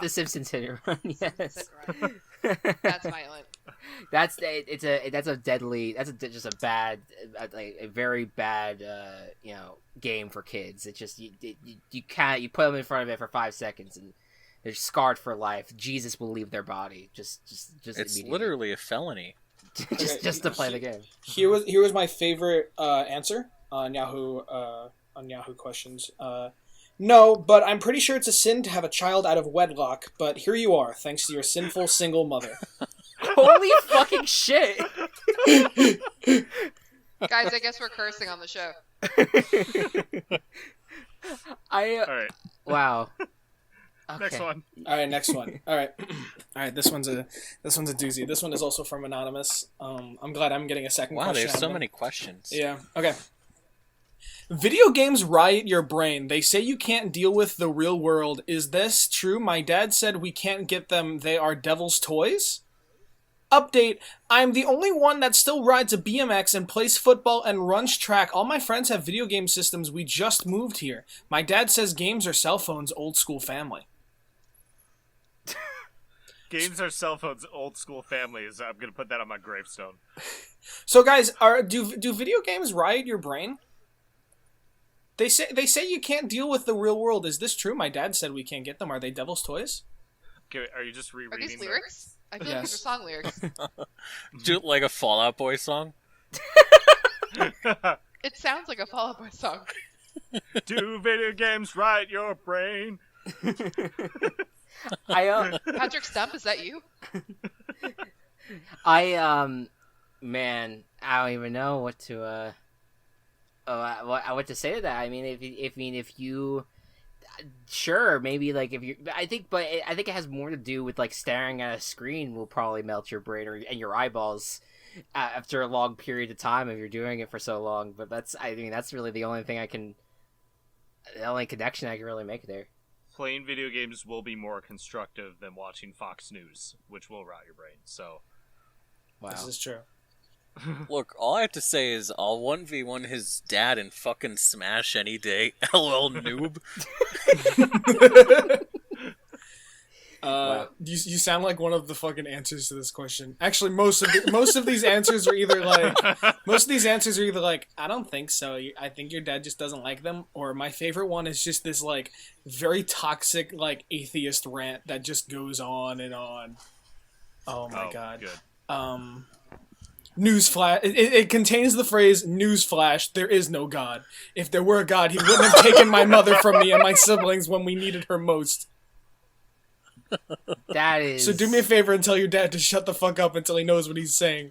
Simpsons hit and run. Hit Yes, and Run. That's violent. that's just a bad, a very bad, game for kids. It's just you can't, you put them in front of it for 5 seconds and they're scarred for life. Jesus will leave their body. Just It's literally a felony. just to play the game. Here was my favorite answer on Yahoo questions. No, but I'm pretty sure it's a sin to have a child out of wedlock. But here you are, thanks to your sinful single mother. Holy fucking shit! Guys, I guess we're cursing on the show. All right, Wow. Okay. next one. All right, next one. All right. This one's a doozy. This one is also from Anonymous. I'm glad I'm getting a second Wow, question. there's out so of many questions. Yeah. Okay. Video games riot your brain. They say you can't deal with the real world. Is this true? My dad said we can't get them. They are devil's toys. Update. I'm the only one that still rides a BMX and plays football and runs track. All my friends have video game systems. We just moved here. My dad says games are cell phones. Old school family. Games are cell phones. Old school families. I'm gonna put that on my gravestone. So guys, do video games riot your brain? They say you can't deal with the real world. Is this true? My dad said we can't get them. Are they devil's toys? Okay, are you just Are rereading these lyrics? I feel like Yes. these are song lyrics. Do it like a Fall Out Boy song? It sounds like a Fall Out Boy song. Do video games riot your brain? Patrick Stump, is that you? Man, I don't even know what to what to say to that. I mean, if you sure, maybe like if you, I think it has more to do with like staring at a screen will probably melt your brain and your eyeballs after a long period of time if you're doing it for so long. But that's really the only connection I can really make there. Playing video games will be more constructive than watching Fox News, which will rot your brain. So, Wow. This is true. Look, all I have to say is I'll 1v1 his dad in fucking Smash any day. LOL noob. Wow. You sound like one of the fucking answers to this question. Actually, most of these answers are either like I don't think so. I think your dad just doesn't like them. Or my favorite one is just this like very toxic like atheist rant that just goes on and on. Oh my god. Good. Newsflash. It contains the phrase "Newsflash: There is no God. If there were a God, he wouldn't have taken my mother from me and my siblings when we needed her most." That is. So do me a favor and tell your dad to shut the fuck up until he knows what he's saying.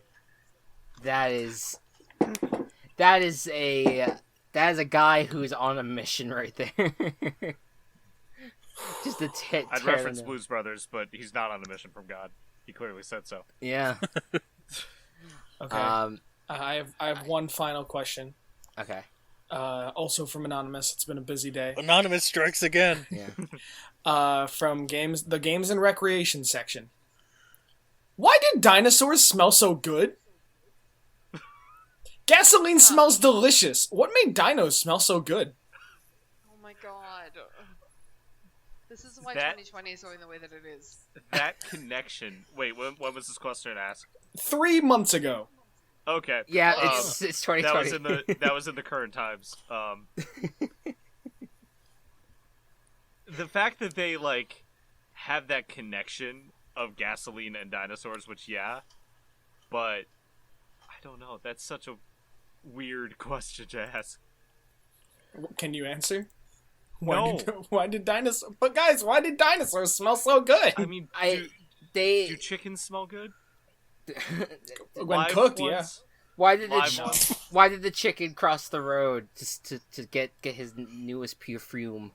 That is a guy who's on a mission right there. Just a I'd reference Blues Brothers, but he's not on a mission from God. He clearly said so. Yeah. Okay. I have one final question. Okay. Also from Anonymous. It's been a busy day. Anonymous strikes again. Yeah. From the games and recreation section. Why did dinosaurs smell so good? Gasoline smells delicious. What made dinos smell so good? Oh my god. This is why That- 2020 is going the way that it is. That connection. Wait, when was this question asked? 3 months ago. Okay. Yeah, it's 2020. That was in the current times. The fact that they like have that connection of gasoline and dinosaurs, which but don't know. That's such a weird question to ask. Can you answer? No. Why did dinosaurs? But guys, why did dinosaurs smell so good? I mean, do chickens smell good? When Live cooked, ones? Why did Live ones? why did the chicken cross the road just to get his newest perfume?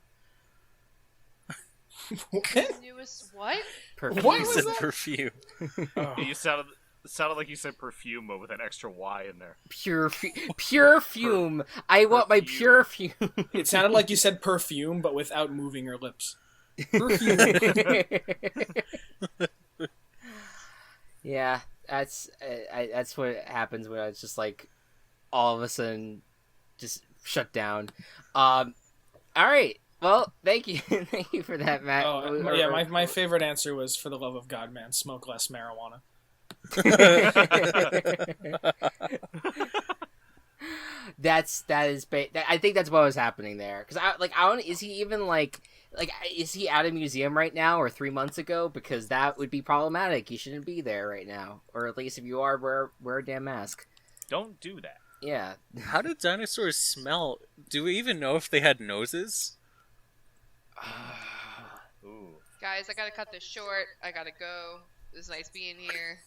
What? Newest what? Perfume. What He was said that? perfume. Oh. You sounded like you said perfume, but with an extra Y in there. Pure fume. I want my pure fume. It sounded like you said perfume, but without moving your lips. Perfume. Yeah, that's what happens when it's just like all of a sudden just shut down. All right. Well, thank you, thank you for that, Matt. Oh, yeah, my favorite answer was, for the love of God, man, smoke less marijuana. I think that's what was happening there, because is he even is he at a museum right now or 3 months ago? Because that would be problematic. You shouldn't be there right now, or at least if you are, wear a damn mask. Don't do that. Yeah. How did dinosaurs smell? Do we even know if they had noses? Ooh. Guys, I gotta cut this short. I gotta go. It was nice being here.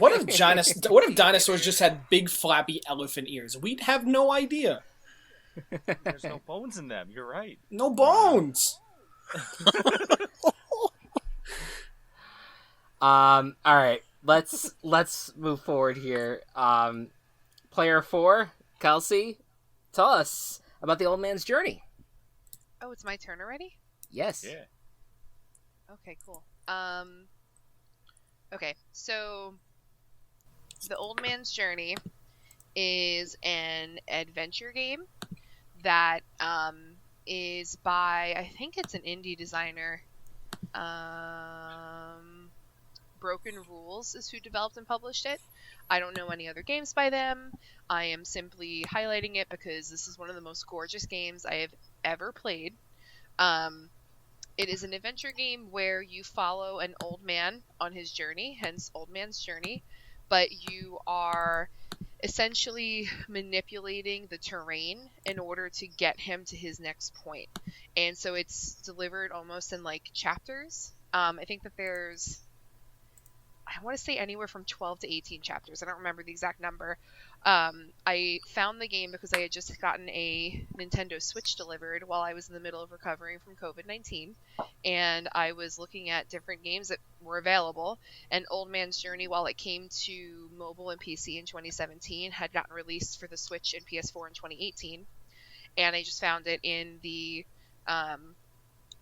What if dinosaurs just had big flappy elephant ears? We'd have no idea. There's no bones in them. You're right. No bones. All right. Let's move forward here. Player 4, Kelsey, tell us about the old man's journey. Oh, it's my turn already? Yes. Yeah. Okay, cool. Okay, so The Old Man's Journey is an adventure game that is by, I think it's an indie designer. Broken Rules is who developed and published it. I don't know any other games by them. I am simply highlighting it because this is one of the most gorgeous games I have ever played. It is an adventure game where you follow an old man on his journey, hence Old Man's Journey, but you are essentially manipulating the terrain in order to get him to his next point. And so it's delivered almost in like chapters. I think that there's, I want to say anywhere from 12 to 18 chapters. I don't remember the exact number. I found the game because I had just gotten a Nintendo Switch delivered while I was in the middle of recovering from COVID-19. And I was looking at different games that were available. And Old Man's Journey, while it came to mobile and PC in 2017, had gotten released for the Switch and PS4 in 2018. And I just found it in the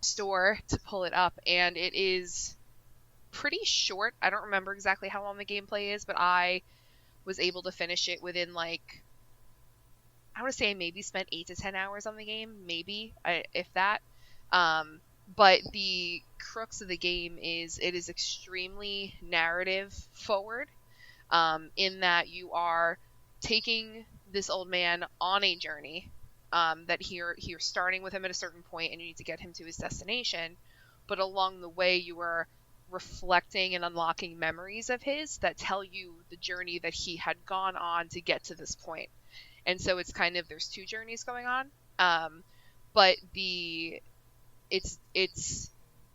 store to pull it up. And it is pretty short. I don't remember exactly how long the gameplay is, but I was able to finish it within I want to say I maybe spent 8 to 10 hours on the game, maybe, if that. But the crux of the game is it is extremely narrative forward, in that you are taking this old man on a journey, that you're starting with him at a certain point and you need to get him to his destination, but along the way you are reflecting and unlocking memories of his that tell you the journey that he had gone on to get to this point. And so it's kind of, there's two journeys going on, but it's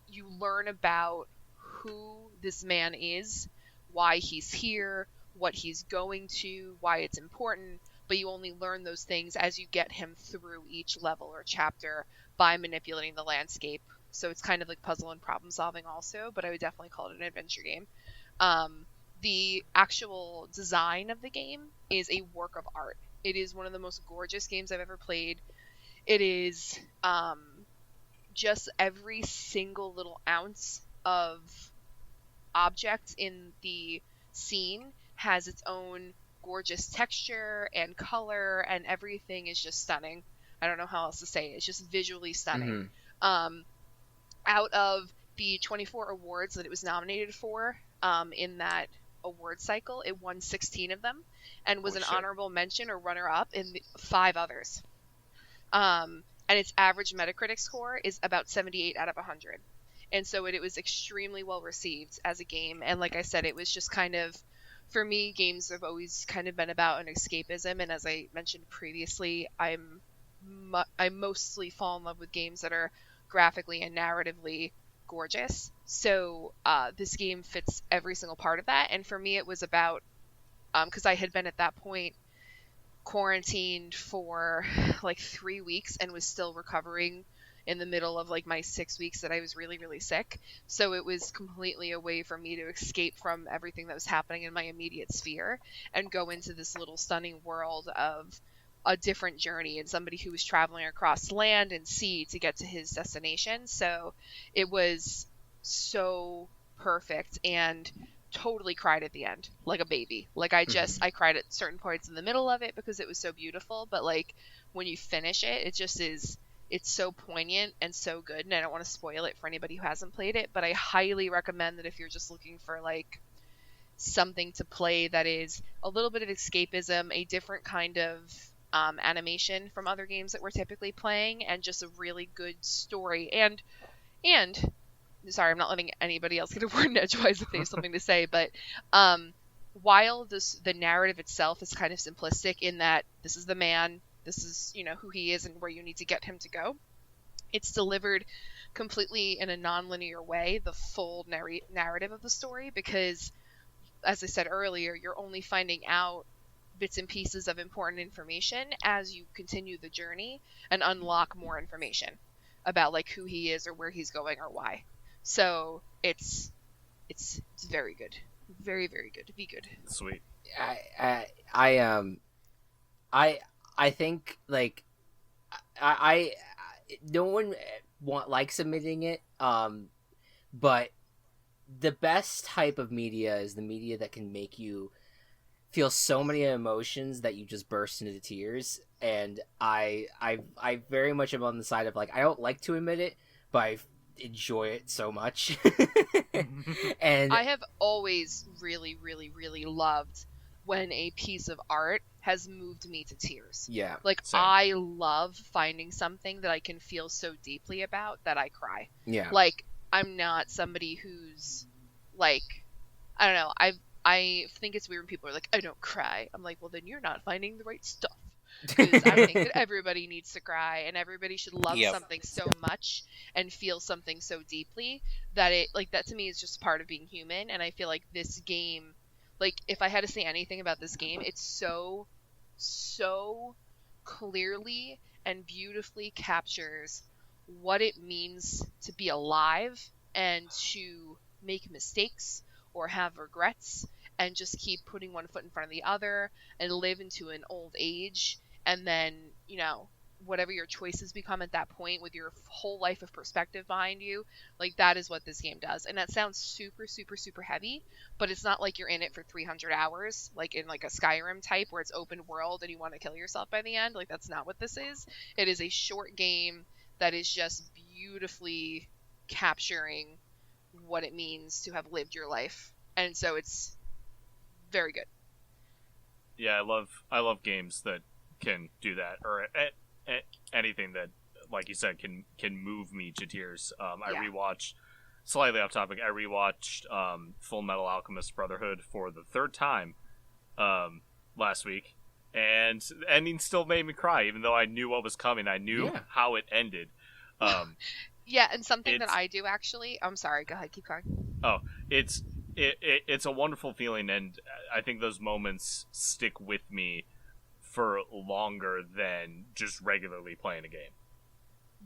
you learn about who this man is, why he's here, what he's going to, why it's important, but you only learn those things as you get him through each level or chapter by manipulating the landscape. So it's kind of like puzzle and problem solving also, but I would definitely call it an adventure game. The actual design of the game is a work of art. It is one of the most gorgeous games I've ever played. It is just every single little ounce of object in the scene has its own gorgeous texture and color, and everything is just stunning. I don't know how else to say it. It's just visually stunning. Mm-hmm. Out of the 24 awards that it was nominated for in that award cycle, it won 16 of them and was an honorable mention or runner-up in 5 others. And its average Metacritic score is about 78 out of 100. And so it was extremely well received as a game. And like I said, it was just kind of for me, games have always kind of been about an escapism, and as I mentioned previously, I mostly fall in love with games that are graphically and narratively gorgeous. So this game fits every single part of that, and for me, it was about because I had been at that point quarantined for like 3 weeks and was still recovering in the middle of like my 6 weeks that I was really, really sick. So it was completely a way for me to escape from everything that was happening in my immediate sphere and go into this little stunning world of a different journey and somebody who was traveling across land and sea to get to his destination. So it was so perfect, and totally cried at the end like a baby. Like I cried at certain points in the middle of it because it was so beautiful, but like when you finish it, it just is, it's so poignant and so good. And I don't want to spoil it for anybody who hasn't played it, but I highly recommend that if you're just looking for like something to play that is a little bit of escapism, a different kind of animation from other games that we're typically playing, and just a really good story. And sorry, I'm not letting anybody else get a word in edgewise if they have something to say, but while the narrative itself is kind of simplistic in that this is the man, this is, you know, who he is and where you need to get him to go, it's delivered completely in a non-linear way, the full narrative of the story, because as I said earlier, you're only finding out bits and pieces of important information as you continue the journey and unlock more information about like who he is or where he's going or why. So it's very good, very, very good. Be good. Sweet. I think like I no one likes admitting it, but the best type of media is the media that can make you feel so many emotions that you just burst into tears. And I very much am on the side of like, I don't like to admit it, but I enjoy it so much. And I have always really, really, really loved when a piece of art has moved me to tears. Yeah. Like, same. I love finding something that I can feel so deeply about that I cry. Yeah. Like, I'm not somebody who's, like, I don't know, I think it's weird when people are like, I don't cry. I'm like, well, then you're not finding the right stuff. Because I think that everybody needs to cry, and everybody should love something so much and feel something so deeply that it, like, that to me is just part of being human. And I feel like this game, like, if I had to say anything about this game, it's so clearly and beautifully captures what it means to be alive and to make mistakes or have regrets and just keep putting one foot in front of the other and live into an old age. And then, you know, whatever your choices become at that point with your whole life of perspective behind you, like, that is what this game does. And that sounds super, super, super heavy, but it's not like you're in it for 300 hours, like in like a Skyrim type where it's open world and you want to kill yourself by the end. Like, that's not what this is. It is a short game that is just beautifully capturing what it means to have lived your life. And so it's very good. Yeah, I love games that can do that, or anything that, like you said, can move me to tears. I rewatched, slightly off topic, I rewatched Full Metal Alchemist Brotherhood for the third time last week, and the ending still made me cry, even though I knew what was coming. I knew how it ended. Yeah, and something that I do actually. I'm sorry. Go ahead. Keep going. Oh, it's a wonderful feeling, and I think those moments stick with me for longer than just regularly playing a game.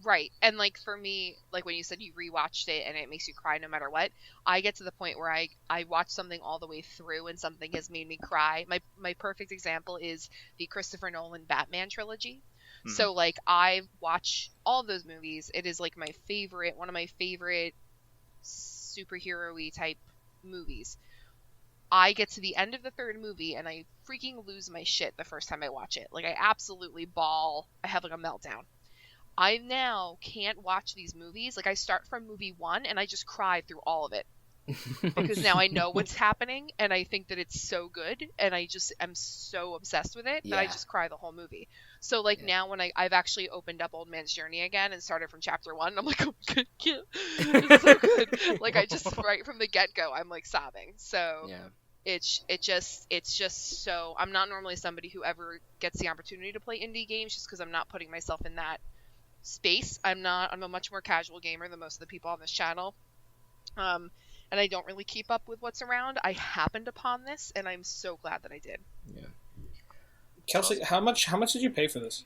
Right. And like for me, like when you said you rewatched it and it makes you cry no matter what, I get to the point where I watch something all the way through and something has made me cry. My perfect example is the Christopher Nolan Batman trilogy. Mm-hmm. So like I watch all of those movies. It is like one of my favorite superhero-y type movies. I get to the end of the third movie and I freaking lose my shit the first time I watch it. Like, I absolutely bawl. I have like a meltdown. I now can't watch these movies. Like, I start from movie 1 and I just cry through all of it. Because now I know what's happening and I think that it's so good and I just am so obsessed with it that I just cry the whole movie. So like now when I've actually opened up Old Man's Journey again and started from chapter 1, I'm like, oh my God, it's so good. Like, I just, right from the get-go, I'm like sobbing. So It's just so, I'm not normally somebody who ever gets the opportunity to play indie games just because I'm not putting myself in that space. I'm a much more casual gamer than most of the people on this channel. And I don't really keep up with what's around. I happened upon this, and I'm so glad that I did. Yeah. Kelsey, how much did you pay for this?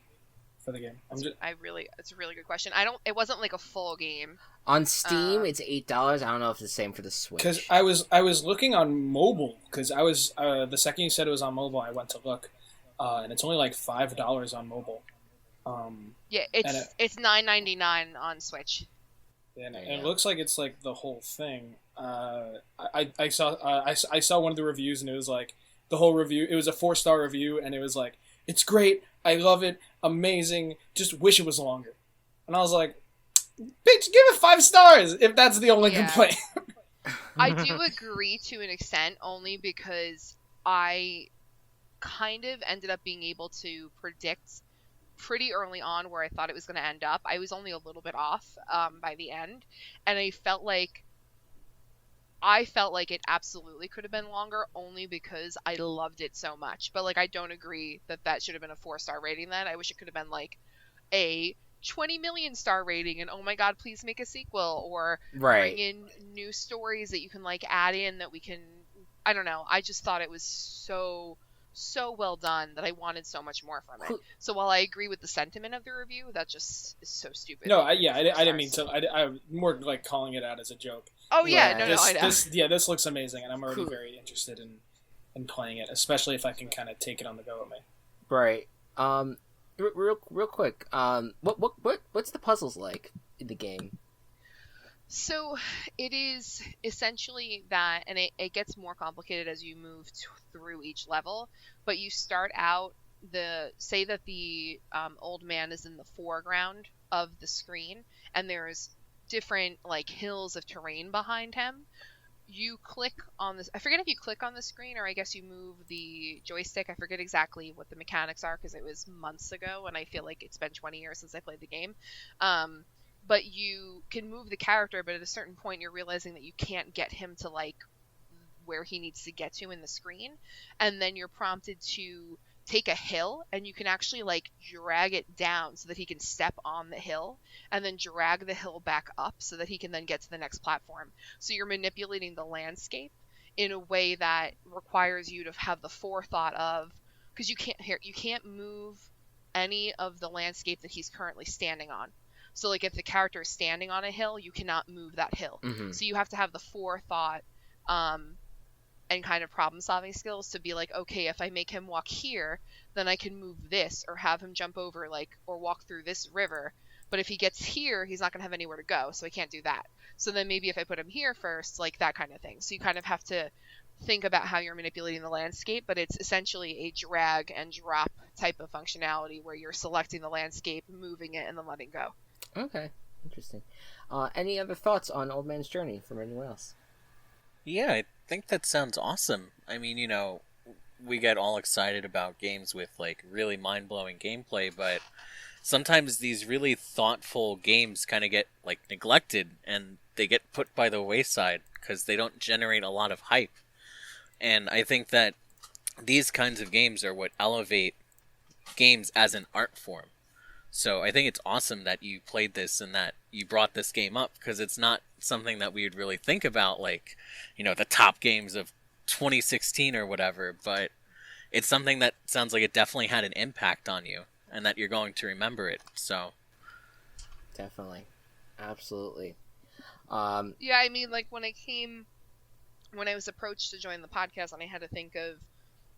For the game? It's a really good question. It wasn't like a full game. On Steam, it's $8. I don't know if it's the same for the Switch. Because I was looking on mobile, because I was the second you said it was on mobile, I went to look, and it's only like $5 on mobile. Yeah, it's $9.99 on Switch. And it looks like it's like the whole thing. I saw one of the reviews, and it was like the whole review. It was a 4-star review, and it was like, it's great, I love it, amazing. Just wish it was longer. And I was like, bitch, give it 5 stars if that's the only complaint. I do agree to an extent, only because I kind of ended up being able to predict pretty early on where I thought it was going to end up. I was only a little bit off by the end, and I felt like it absolutely could have been longer, only because I loved it so much. But like, I don't agree that should have been a 4-star rating. Then I wish it could have been like a 20 million star rating, and oh my god, please make a sequel, or bring in new stories that you can like add in that we can. I don't know. I just thought it was so well done that I wanted so much more from it. So while I agree with the sentiment of the review, that just is so stupid. No, I didn't mean to. I'm more like calling it out as a joke. Oh yeah, no, I know. This looks amazing, and I'm already very interested in playing it, especially if I can kind of take it on the go with me. Right. Real quick. What's the puzzles like in the game? So it is essentially that, and it gets more complicated as you move through each level, but you start out, say that the old man is in the foreground of the screen, and there's different like hills of terrain behind him. You click on this, I forget if you click on the screen, or I guess you move the joystick. I forget exactly what the mechanics are because it was months ago, and I feel like it's been 20 years since I played the game. But you can move the character, but at a certain point you're realizing that you can't get him to like where he needs to get to in the screen, and then you're prompted to take a hill, and you can actually like drag it down so that he can step on the hill, and then drag the hill back up so that he can then get to the next platform. So you're manipulating the landscape in a way that requires you to have the forethought of, because you can't move any of the landscape that he's currently standing on. So, like, if the character is standing on a hill, you cannot move that hill. Mm-hmm. So you have to have the forethought and kind of problem-solving skills to be like, okay, if I make him walk here, then I can move this, or have him jump over, like, or walk through this river. But if he gets here, he's not going to have anywhere to go, so I can't do that. So then maybe if I put him here first, like, that kind of thing. So you kind of have to think about how you're manipulating the landscape, but it's essentially a drag and drop type of functionality where you're selecting the landscape, moving it, and then letting go. Okay, interesting. Any other thoughts on Old Man's Journey from anyone else? Yeah, I think that sounds awesome. I mean, you know, we get all excited about games with, like, really mind-blowing gameplay, but sometimes these really thoughtful games kind of get, like, neglected, and they get put by the wayside because they don't generate a lot of hype. And I think that these kinds of games are what elevate games as an art form. So I think it's awesome that you played this and that you brought this game up, because it's not something that we would really think about, like, you know, the top games of 2016 or whatever, but it's something that sounds like it definitely had an impact on you and that you're going to remember it. So definitely. Absolutely. Yeah, I mean, like, when I was approached to join the podcast and I had to think of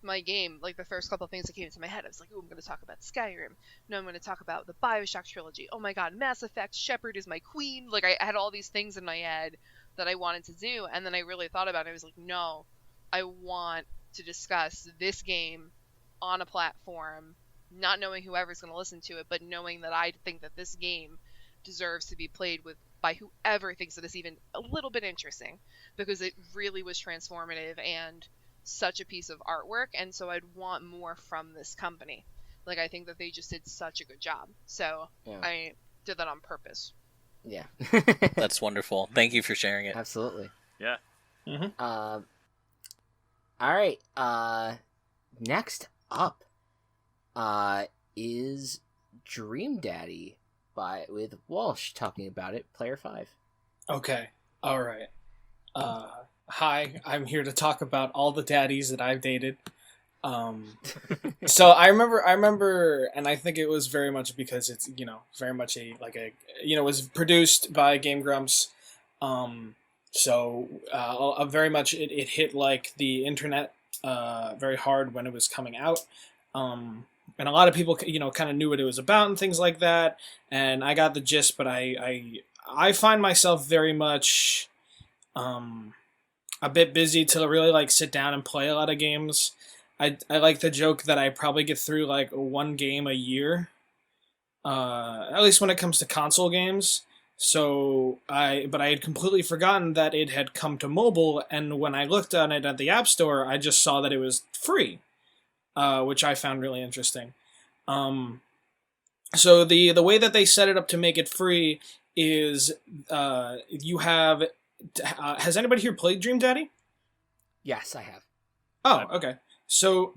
my game, like, the first couple of things that came into my head, I was like, oh, I'm going to talk about Skyrim. No, I'm going to talk about the Bioshock trilogy. Oh my god, Mass Effect, Shepard is my queen. Like, I had all these things in my head that I wanted to do, and then I really thought about it. I was like, no, I want to discuss this game on a platform, not knowing whoever's going to listen to it, but knowing that I think that this game deserves to be played with by whoever thinks that it's even a little bit interesting, because it really was transformative and such a piece of artwork, and so I'd want more from this company. Like, I think that they just did such a good job, so yeah. I did that on purpose. Yeah. That's wonderful. Thank you for sharing it. Absolutely. Yeah. Mm-hmm. All right. Next up, is Dream Daddy with Walsh talking about it. Player 5. Okay. All right. Hi. I'm here to talk about all the daddies that I've dated. So I remember, and I think it was very much because it's, very much it was produced by Game Grumps. Very much it hit like the internet, very hard when it was coming out. And a lot of people, kind of knew what it was about and things like that. And I got the gist, but I find myself very much, a bit busy to really like sit down and play a lot of games. I like the joke that I probably get through like one game a year, at least when it comes to console games. But I had completely forgotten that it had come to mobile, and when I looked on it at the App Store, I just saw that it was free, which I found really interesting. So the way that they set it up to make it free is you have. Has anybody here played Dream Daddy? Yes, I have. Oh, okay. So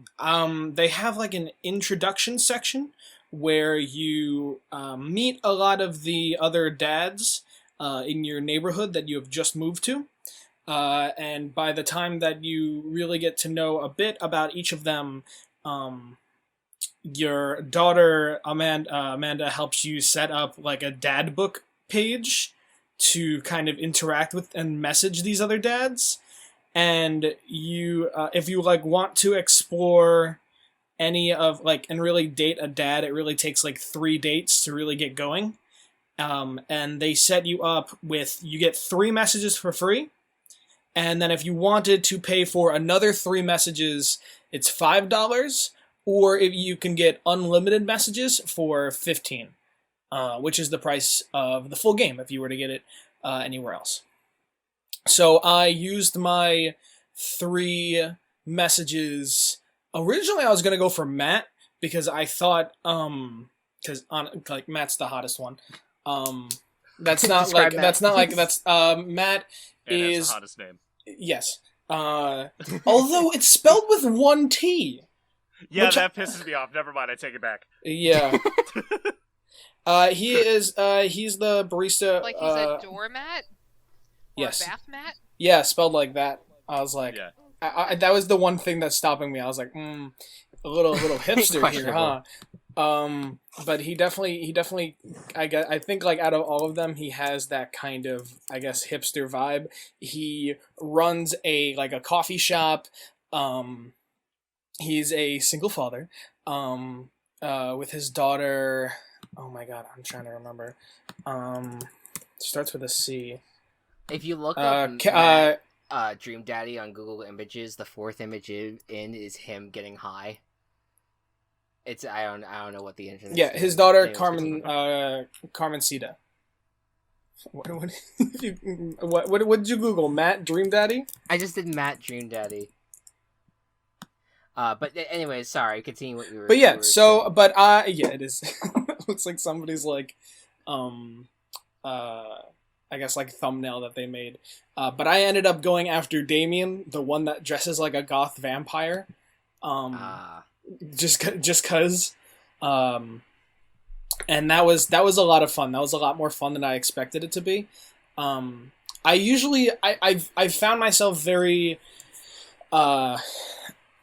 they have like an introduction section where you meet a lot of the other dads in your neighborhood that you have just moved to. And by the time that you really get to know a bit about each of them, your daughter, Amanda helps you set up like a dad book page to kind of interact with and message these other dads. And you, if you like want to explore any of like and really date a dad, it really takes like 3 dates to really get going. And they set you up with, you get 3 messages for free. And then if you wanted to pay for another 3 messages, it's $5. Or if you can get unlimited messages for $15, which is the price of the full game if you were to get it anywhere else. So I used my 3 messages. Originally, I was gonna go for Matt because I thought, because Matt's the hottest one. That's not like Matt. Matt And is that's the hottest name. Yes. Although it's spelled with 1 T. Yeah, that pisses me off. Never mind, I take it back. Yeah. He's the barista. Like he's a doormat? Or Yes. a bath mat? Yeah, spelled like that. I was like, Yeah. I that was the one thing that's stopping me. I was like, a little hipster here, huh? But he definitely, I think like out of all of them, he has that kind of, I guess, hipster vibe. He runs a coffee shop. He's a single father, with his daughter. Oh my god, I'm trying to remember. Starts with a C. If you look up Dream Daddy on Google Images, the 4th image in is him getting high. It's I don't know what the internet. Yeah, his daughter Carmencita. What did you Google? Matt Dream Daddy? I just did Matt Dream Daddy. But anyway, sorry. Continue what you were. But yeah, saying. it is. Looks like somebody's like, I guess like thumbnail that they made. But I ended up going after Damien, the one that dresses like a goth vampire. Just cause. And that was a lot of fun. That was a lot more fun than I expected it to be. I've found myself very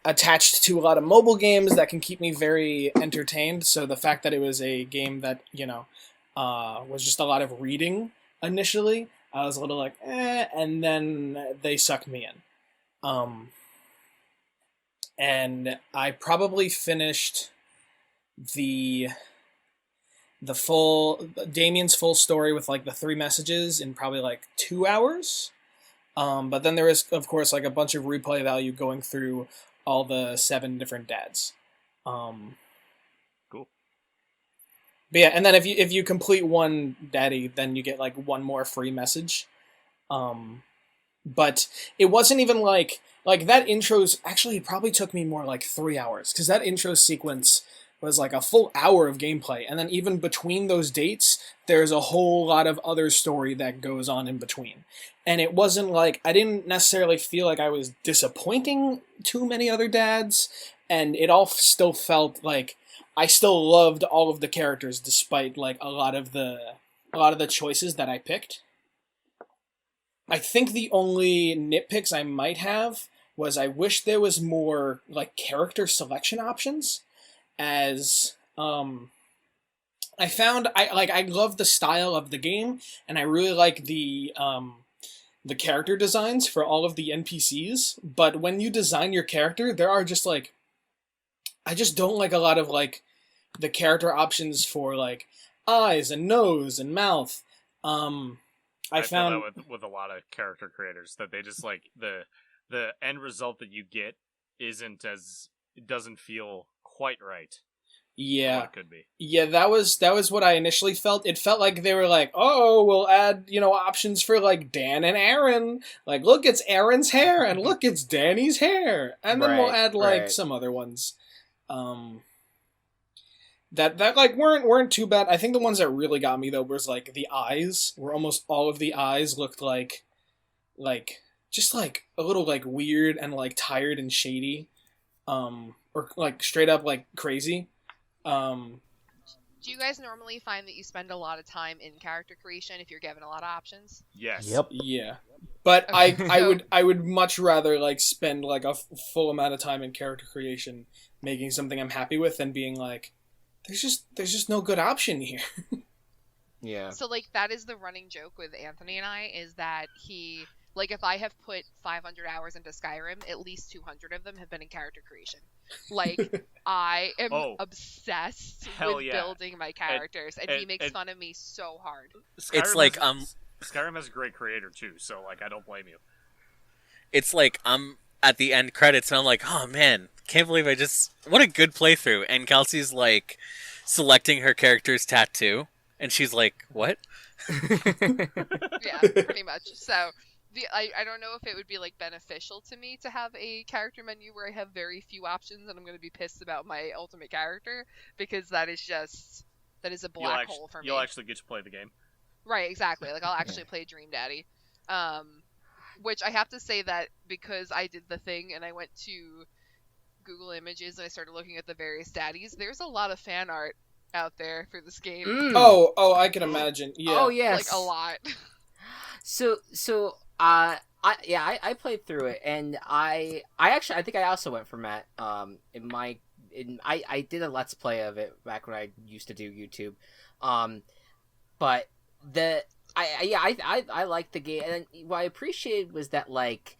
attached to a lot of mobile games that can keep me very entertained. So the fact that it was a game that, was just a lot of reading initially, I was a little like, and then they sucked me in. And I probably finished the Damien's full story with like the 3 messages in probably like 2 hours. But then there is, of course, like a bunch of replay value going through all the 7 different dads. Cool. But yeah, and then if you complete one daddy, then you get like 1 more free message. But it wasn't even like that intro's actually, it probably took me more like 3 hours, because that intro sequence was like a full hour of gameplay, and then even between those dates, there's a whole lot of other story that goes on in between. And it wasn't like, I didn't necessarily feel like I was disappointing too many other dads, and it all still felt like I still loved all of the characters despite like a lot of the choices that I picked. I think the only nitpicks I might have was I wish there was more like character selection options, as I found I love the style of the game, and I really like the character designs for all of the NPCs, but when you design your character, there are just like, I just don't like a lot of like the character options for like eyes and nose and mouth. I found feel that with a lot of character creators, that they just like the end result that you get it doesn't feel quite right. Yeah, it could be. Yeah, that was what I initially felt. It felt like they were like, "Oh, we'll add, options for like Dan and Aaron. Like, look, it's Aaron's hair, and look, it's Danny's hair, and then we'll add like some other ones." That like weren't too bad. I think the ones that really got me though was like the eyes, where almost all of the eyes looked like just like a little like weird and like tired and shady, or like straight up like crazy. Do you guys normally find that you spend a lot of time in character creation if you're given a lot of options? Yes. Yep. Yeah. But Okay, I would much rather like spend like a full amount of time in character creation making something I'm happy with than being like, there's just no good option here. Yeah. So like that is the running joke with Anthony and I, is that he, like, if I have put 500 hours into Skyrim, at least 200 of them have been in character creation. Like, I am obsessed with building my characters, and he makes fun of me so hard. It's like Skyrim has a great creator too, so like I don't blame you. It's like I'm at the end credits and I'm like, oh man, can't believe what a good playthrough. And Kelsey's like selecting her character's tattoo, and she's like, what? Yeah, pretty much. So I don't know if it would be like beneficial to me to have a character menu where I have very few options, and I'm going to be pissed about my ultimate character, because that is a black hole for me. You'll actually get to play the game. Right, exactly. Like, I'll actually play Dream Daddy. Which I have to say that because I did the thing and I went to Google Images and I started looking at the various daddies, there's a lot of fan art out there for this game. Oh, I can imagine. Yeah. Oh, yes. Like, a lot. So I played through it, and I think I also went for Matt. I did a Let's Play of it back when I used to do YouTube. But I liked the game, and what I appreciated was that, like,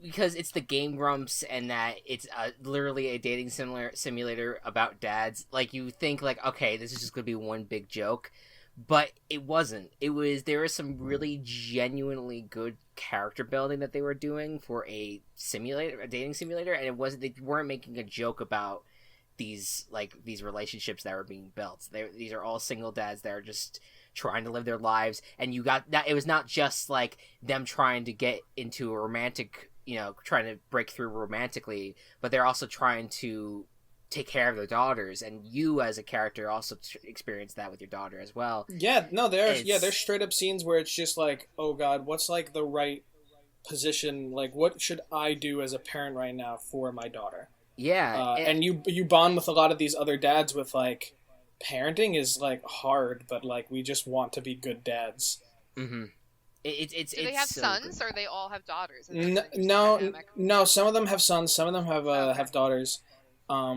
because it's the Game Grumps and that it's literally a dating simulator about dads, like, you think, like, okay, this is just gonna be one big joke, but it wasn't. There was some really genuinely good character building that they were doing for a dating simulator, and they weren't making a joke about these relationships that were being built. These are all single dads that are just trying to live their lives, and you got that. It was not just like them trying to get into a romantic, trying to break through romantically, but they're also trying to take care of their daughters, and you as a character also experience that with your daughter as well. Yeah, no, there's straight up scenes where it's just like, oh god, what's like the right position? Like, what should I do as a parent right now for my daughter? Yeah, and you bond with a lot of these other dads with like, parenting is like hard, but like we just want to be good dads. Mm-hmm. Do they have sons, or they all have daughters? No. Some of them have sons. Some of them have daughters. I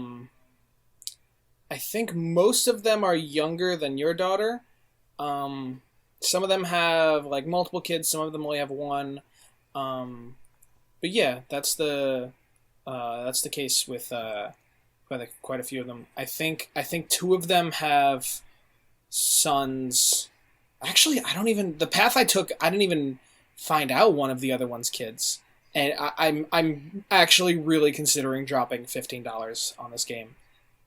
think most of them are younger than your daughter. Some of them have like multiple kids. Some of them only have one. But yeah, that's the case with quite a few of them. I think two of them have sons. Actually, the path I took, I didn't even find out one of the other one's kids. And I'm actually really considering dropping $15 on this game.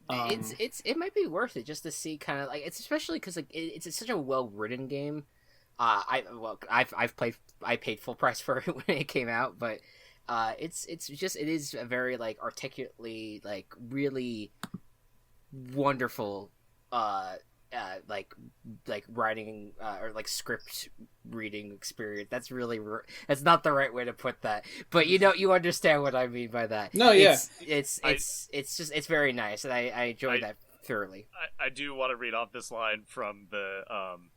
It might be worth it just to see kind of like, it's especially because like it's such a well written game. I paid full price for it when it came out, but it is a very like articulately, like, really wonderful like writing or like script reading experience. That's really that's not the right way to put that, but you understand what I mean by that. No, yeah, it's just it's very nice, and I enjoyed that thoroughly. I do want to read off this line from the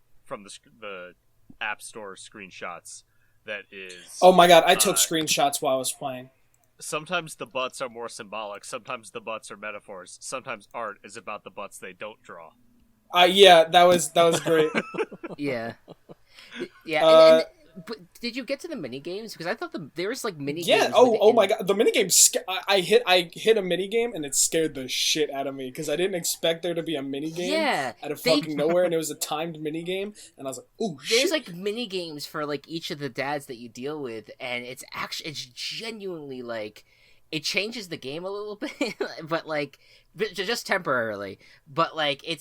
App Store screenshots. That is. Oh my god, I took screenshots while I was playing. Sometimes the butts are more symbolic. Sometimes the butts are metaphors. Sometimes art is about the butts they don't draw. Yeah, that was great. Yeah. Yeah. But did you get to the mini games? Because I thought there was like mini games. Yeah. Oh my god, the mini game. I hit a mini game and it scared the shit out of me because I didn't expect there to be a mini game out of fucking nowhere, and it was a timed mini game, and I was like, oh shit. There's like mini games for like each of the dads that you deal with, and it's genuinely like it changes the game a little bit, but like just temporarily. But like it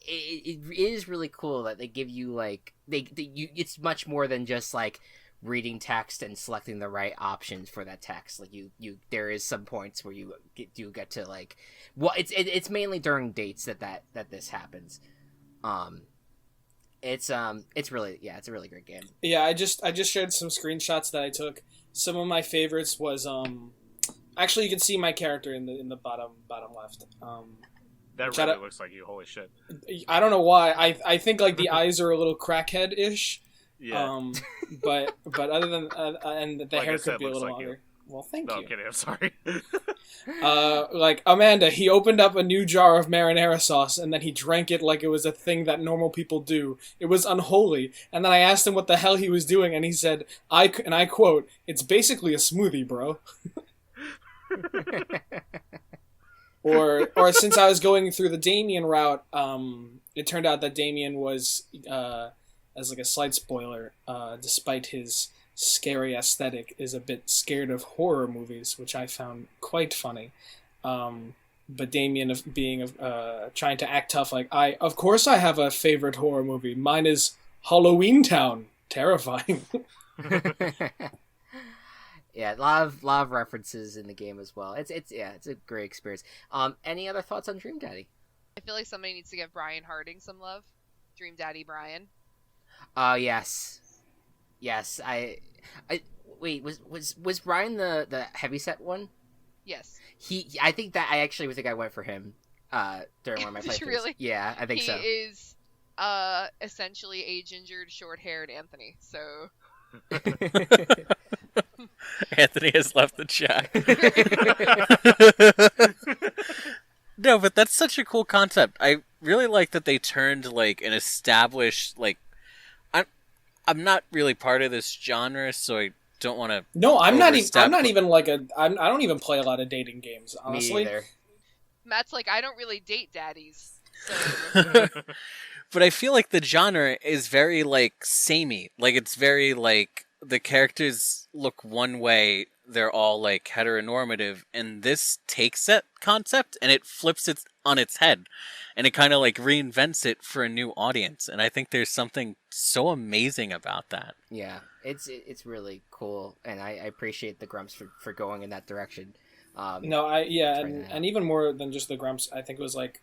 is really cool that they give you like it's much more than just like reading text and selecting the right options for that text. Like you there is some points where you get to like it's mainly during dates that this happens. It's really it's a really great game. Yeah, I just shared some screenshots that I took. Some of my favorites was actually you can see my character in the bottom left. That really looks like you. Holy shit! I don't know why. I think like the eyes are a little crackhead-ish. Yeah. But other than and the like hair I said, could be a little like longer. Well, thank no, you. I'm kidding. I'm sorry. Like Amanda, he opened up a new jar of marinara sauce and then he drank it like it was a thing that normal people do. It was unholy. And then I asked him what the hell he was doing, and he said, I quote, "It's basically a smoothie, bro." Or since I was going through the Damien route, it turned out that Damien was, as like a slight spoiler, despite his scary aesthetic, is a bit scared of horror movies, which I found quite funny. But Damien being trying to act tough, like of course I have a favorite horror movie. Mine is Halloween Town. Terrifying. Yeah, a lot of references in the game as well. It's a great experience. Any other thoughts on Dream Daddy? I feel like somebody needs to give Brian Harding some love. Dream Daddy Brian. Yes. I wait, was Brian the heavyset one? Yes. I think that I actually think I went for him during one of my playthroughs. Really? Yeah, I think so. He is essentially a gingered, short-haired Anthony. So Anthony has left the chat. No, but that's such a cool concept. I really like that they turned like an established like. I'm not really part of this genre, so I don't want to. No, I'm not even like I don't even play a lot of dating games, honestly. Me either. Matt's like, I don't really date daddies. So. But I feel like the genre is very like samey. Like it's very like the characters look one way. They're all like heteronormative, and this takes that concept and it flips it on its head, and it kind of like reinvents it for a new audience. And I think there's something so amazing about that. Yeah, it's really cool, and I appreciate the Grumps for going in that direction. And even more than just the Grumps, I think it was like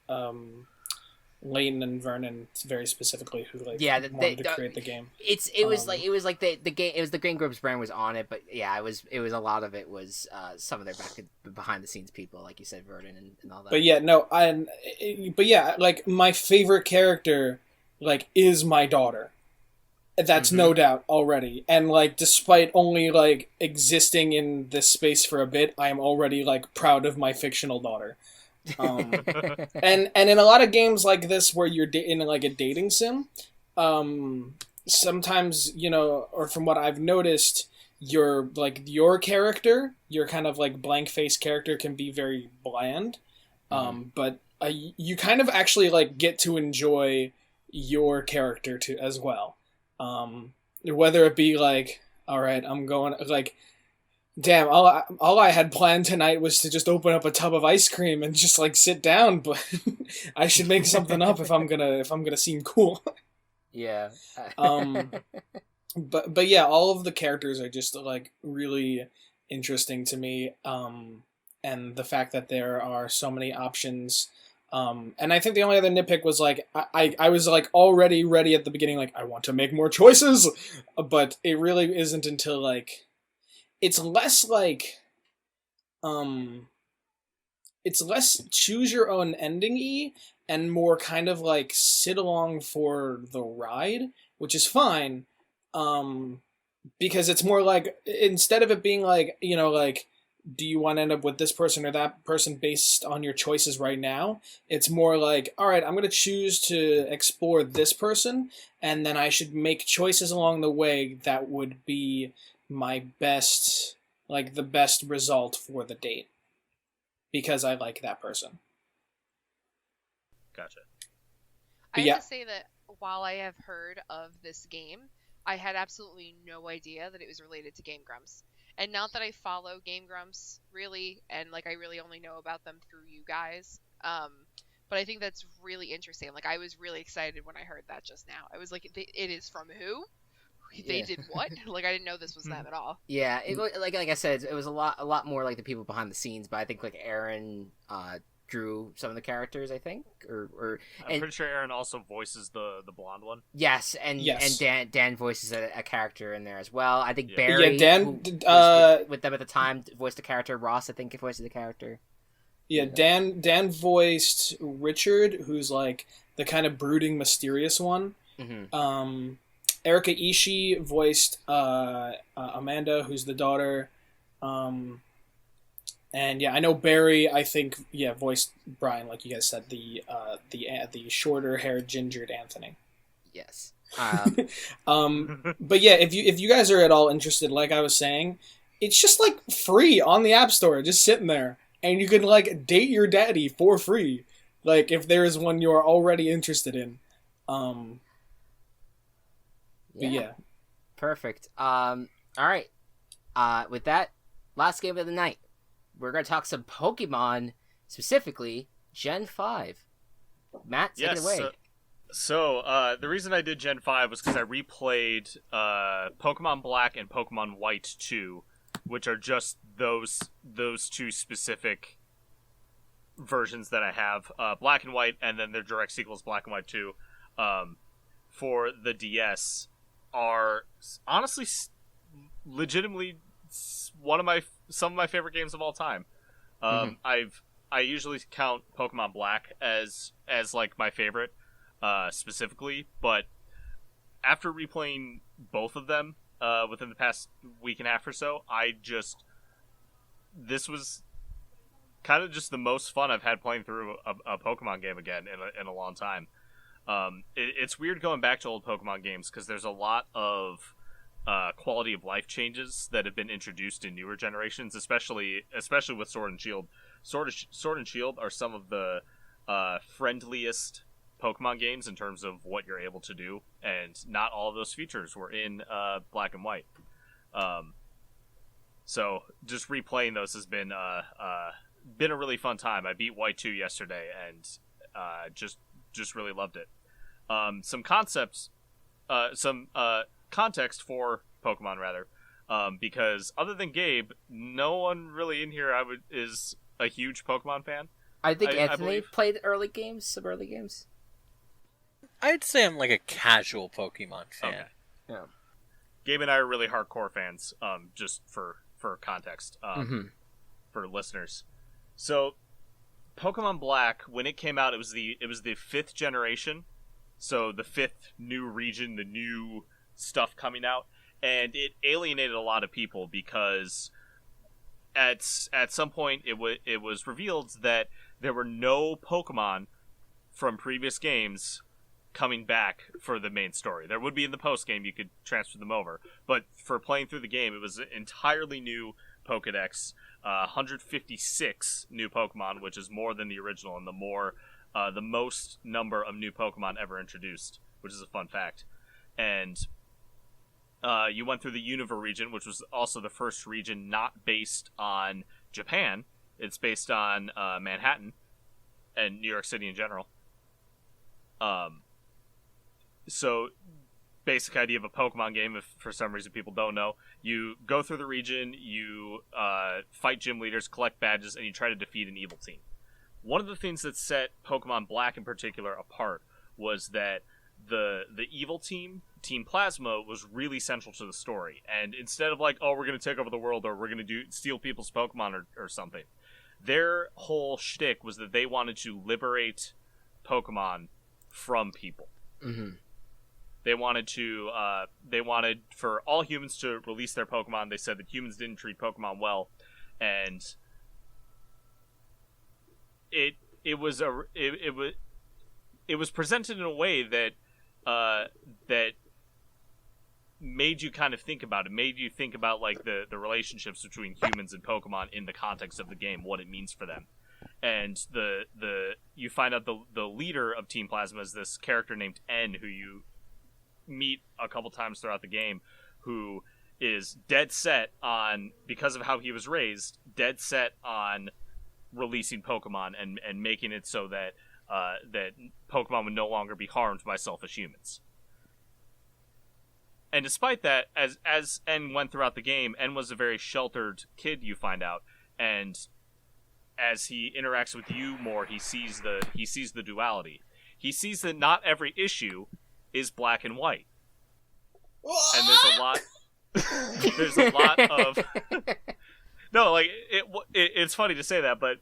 Layton and Vernon very specifically who like wanted to create the game. It was like the game. It was the Game Grumps brand was on it, but yeah, it was a lot of it was some of their behind the scenes people, like you said, Vernon and all that. But yeah, no, like my favorite character like is my daughter. That's no doubt already. And like despite only like existing in this space for a bit, I am already like proud of my fictional daughter. And in a lot of games like this where you're in like a dating sim, sometimes, or from what I've noticed, your character, your kind of like blank face character can be very bland. But you kind of actually like get to enjoy your character too as well. Whether it be like, all right, I'm going like, damn, all I had planned tonight was to just open up a tub of ice cream and just like sit down, but I should make something up if I'm gonna seem cool. Yeah. But yeah, all of the characters are just like really interesting to me. And the fact that there are so many options And I think the only other nitpick was like I was like already ready at the beginning, like I want to make more choices, but it really isn't until like it's less like it's less choose your own ending-y and more kind of like sit along for the ride, which is fine. Because it's more like, instead of it being like, you know, like, do you want to end up with this person or that person based on your choices right now? It's more like, all right, I'm going to choose to explore this person, and then I should make choices along the way that would be my best, like the best result for the date, because I like that person. Gotcha. I Yeah. have to say that while I have heard of this game, I had absolutely no idea that it was related to Game Grumps. And not that I follow Game Grumps really, and like I really only know about them through you guys. But I think that's really interesting. Like I was really excited when I heard that just now. I was like, it is from who? They Yeah. did what? Like I didn't know this was them at all. Yeah, like I said, it was a lot more like the people behind the scenes. But I think like Aaron drew some of the characters. I think, I'm pretty sure Aaron also voices the blonde one. yes, and Dan voices a character in there as well. I think Barry, Yeah, Dan, who was with them at the time, voiced the character. Ross, I think, voiced the character. Yeah, Dan voiced Richard, who's like the kind of brooding, mysterious one. Mm-hmm. Erika Ishii voiced Amanda, who's the daughter. And yeah, I know Barry, I think, voiced Brian, like you guys said, the shorter-haired, gingered Anthony. Yes. But yeah, if you guys are at all interested, like I was saying, it's just like free on the App Store, just sitting there, and you can like date your daddy for free, like if there is one you're already interested in. But yeah. Perfect. All right. With that, last game of the night, we're gonna talk some Pokemon, specifically Gen 5. Matt, take it away. So the reason I did Gen 5 was because I replayed Pokemon Black and Pokemon White 2, which are just those two specific versions that I have. Black and White, and then their direct sequels, Black and White 2, for the DS, are honestly legitimately some of my favorite games of all time. I usually count Pokemon Black as like my favorite, specifically, but after replaying both of them within the past week and a half or so, this was kind of just the most fun I've had playing through a Pokemon game again in a long time. It's weird going back to old Pokemon games because there's a lot of quality of life changes that have been introduced in newer generations, especially with Sword and Shield. Sword and Shield are some of the friendliest Pokemon games in terms of what you're able to do, and not all of those features were in Black and White. So just replaying those has been a really fun time. I beat White 2 yesterday, and just really loved it. Some context for Pokemon, rather, because other than Gabe, no one really in here is a huge Pokemon fan. I think Anthony played some early games. I'd say I'm like a casual Pokemon fan. Okay. Yeah. Gabe and I are really hardcore fans, just for context, for listeners. So, Pokemon Black, when it came out, it was the 5th generation, so the 5th new region, the new stuff coming out, and it alienated a lot of people because at some point it was revealed that there were no Pokemon from previous games coming back for the main story. There would be in the post game, you could transfer them over, but for playing through the game, it was an entirely new Pokedex. 156 new Pokemon, which is more than the original, and the most number of new Pokemon ever introduced, which is a fun fact. And you went through the Unova region, which was also the first region not based on Japan. It's based on Manhattan and New York City in general. So, basic idea of a Pokemon game, if for some reason people don't know, you go through the region, you fight gym leaders, collect badges, and you try to defeat an evil team. one of the things that set Pokemon Black in particular apart was that the evil team, Team Plasma, was really central to the story. And instead of like, oh, we're going to take over the world, or we're going to steal people's Pokemon or something, their whole shtick was that they wanted to liberate Pokemon from people. Mm-hmm. They wanted for all humans to release their Pokemon. They said that humans didn't treat Pokemon well, and it was presented in a way that that made you kind of think about it. Made you think about like the relationships between humans and Pokemon in the context of the game, what it means for them. And you find out the leader of Team Plasma is this character named N, who you meet a couple times throughout the game, who is dead set on, because of how he was raised, dead set on releasing Pokemon and making it so that that Pokemon would no longer be harmed by selfish humans. And despite that, as N went throughout the game, N was a very sheltered kid, you find out, and as he interacts with you more, he sees the duality. He sees that not every issue is black and white. And there's a lot of no, like it's funny to say that, but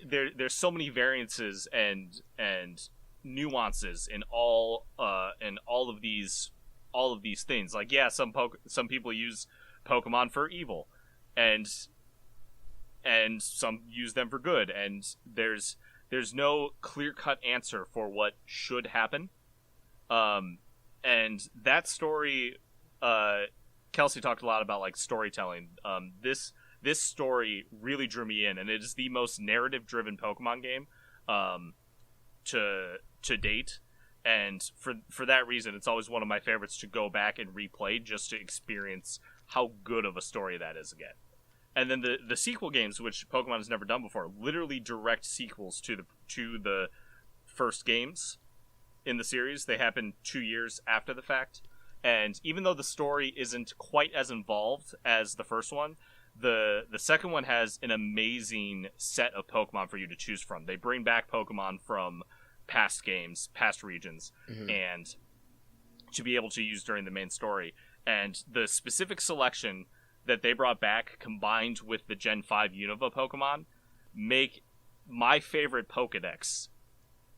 there's so many variances and nuances in all of these things. Like, yeah, some people use Pokemon for evil, and some use them for good, and there's no clear-cut answer for what should happen. And that story, Kelsey talked a lot about like storytelling. This story really drew me in, and it is the most narrative-driven Pokemon game to date. And for that reason, it's always one of my favorites to go back and replay just to experience how good of a story that is again. And then the sequel games, which Pokemon has never done before, literally direct sequels to the first games in the series. They happen 2 years after the fact. And even though the story isn't quite as involved as the first one, the second one has an amazing set of Pokemon for you to choose from. They bring back Pokemon from past games, past regions, mm-hmm. and to be able to use during the main story. And the specific selection that they brought back, combined with the Gen 5 Unova Pokemon, make my favorite Pokedex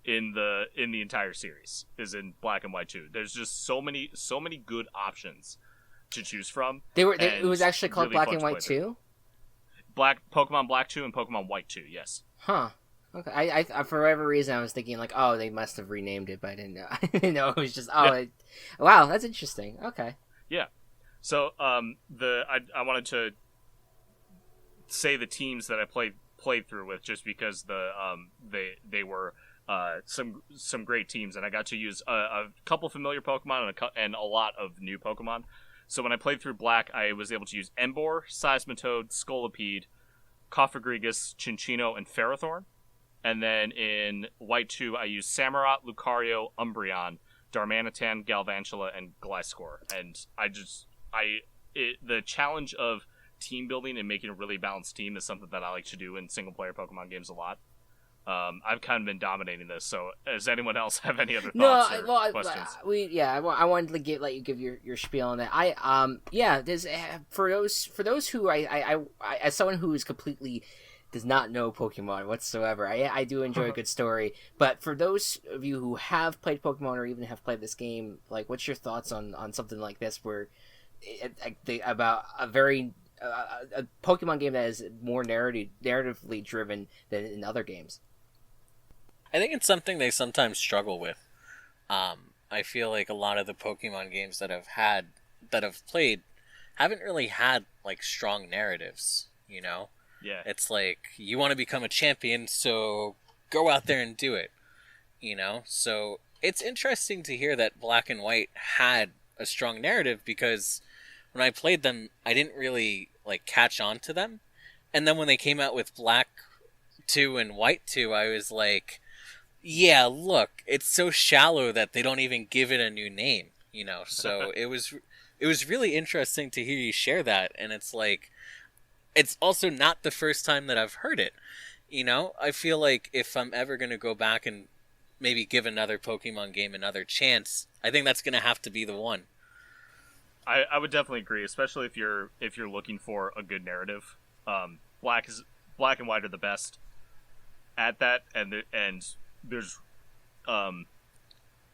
in the entire series is in Black and White 2. There's just so many good options to choose from. It was actually called really Black and White 2? Pokemon Black 2 and Pokemon White 2, yes. Huh. Okay. I for whatever reason I was thinking like, oh, they must have renamed it, but I didn't know. I didn't know it was just wow, that's interesting. Okay. Yeah. So I wanted to say the teams that I played through with, just because they were some great teams, and I got to use a couple familiar Pokemon and a lot of new Pokemon. So when I played through Black, I was able to use Emboar, Seismitoad, Scolipede, Cofagrigus, Chinchino, and Ferrothorn. And then in White 2, I used Samurott, Lucario, Umbreon, Darmanitan, Galvantula, and Gliscor. And the challenge of team building and making a really balanced team is something that I like to do in single-player Pokemon games a lot. I've kind of been dominating this, so does anyone else have any other thoughts or questions? I wanted to let you give your spiel on that. There's for those who I as someone who is completely does not know Pokemon whatsoever, I do enjoy a good story. But for those of you who have played Pokemon or even have played this game, like, what's your thoughts on something like this, where about a very a Pokemon game that is more narratively driven than in other games? I think it's something they sometimes struggle with. I feel like a lot of the Pokemon games that I've played haven't really had like strong narratives, you know? Yeah. It's like, you want to become a champion, so go out there and do it, you know? So it's interesting to hear that Black and White had a strong narrative, because when I played them, I didn't really like catch on to them. And then when they came out with Black 2 and White 2, I was like, yeah, look, it's so shallow that they don't even give it a new name, you know? So it was really interesting to hear you share that. And it's like, it's also not the first time that I've heard it, I feel like if I'm ever going to go back and maybe give another Pokemon game another chance, I think that's going to have to be the one. I would definitely agree, especially if you're looking for a good narrative. Black and White are the best at that, and there's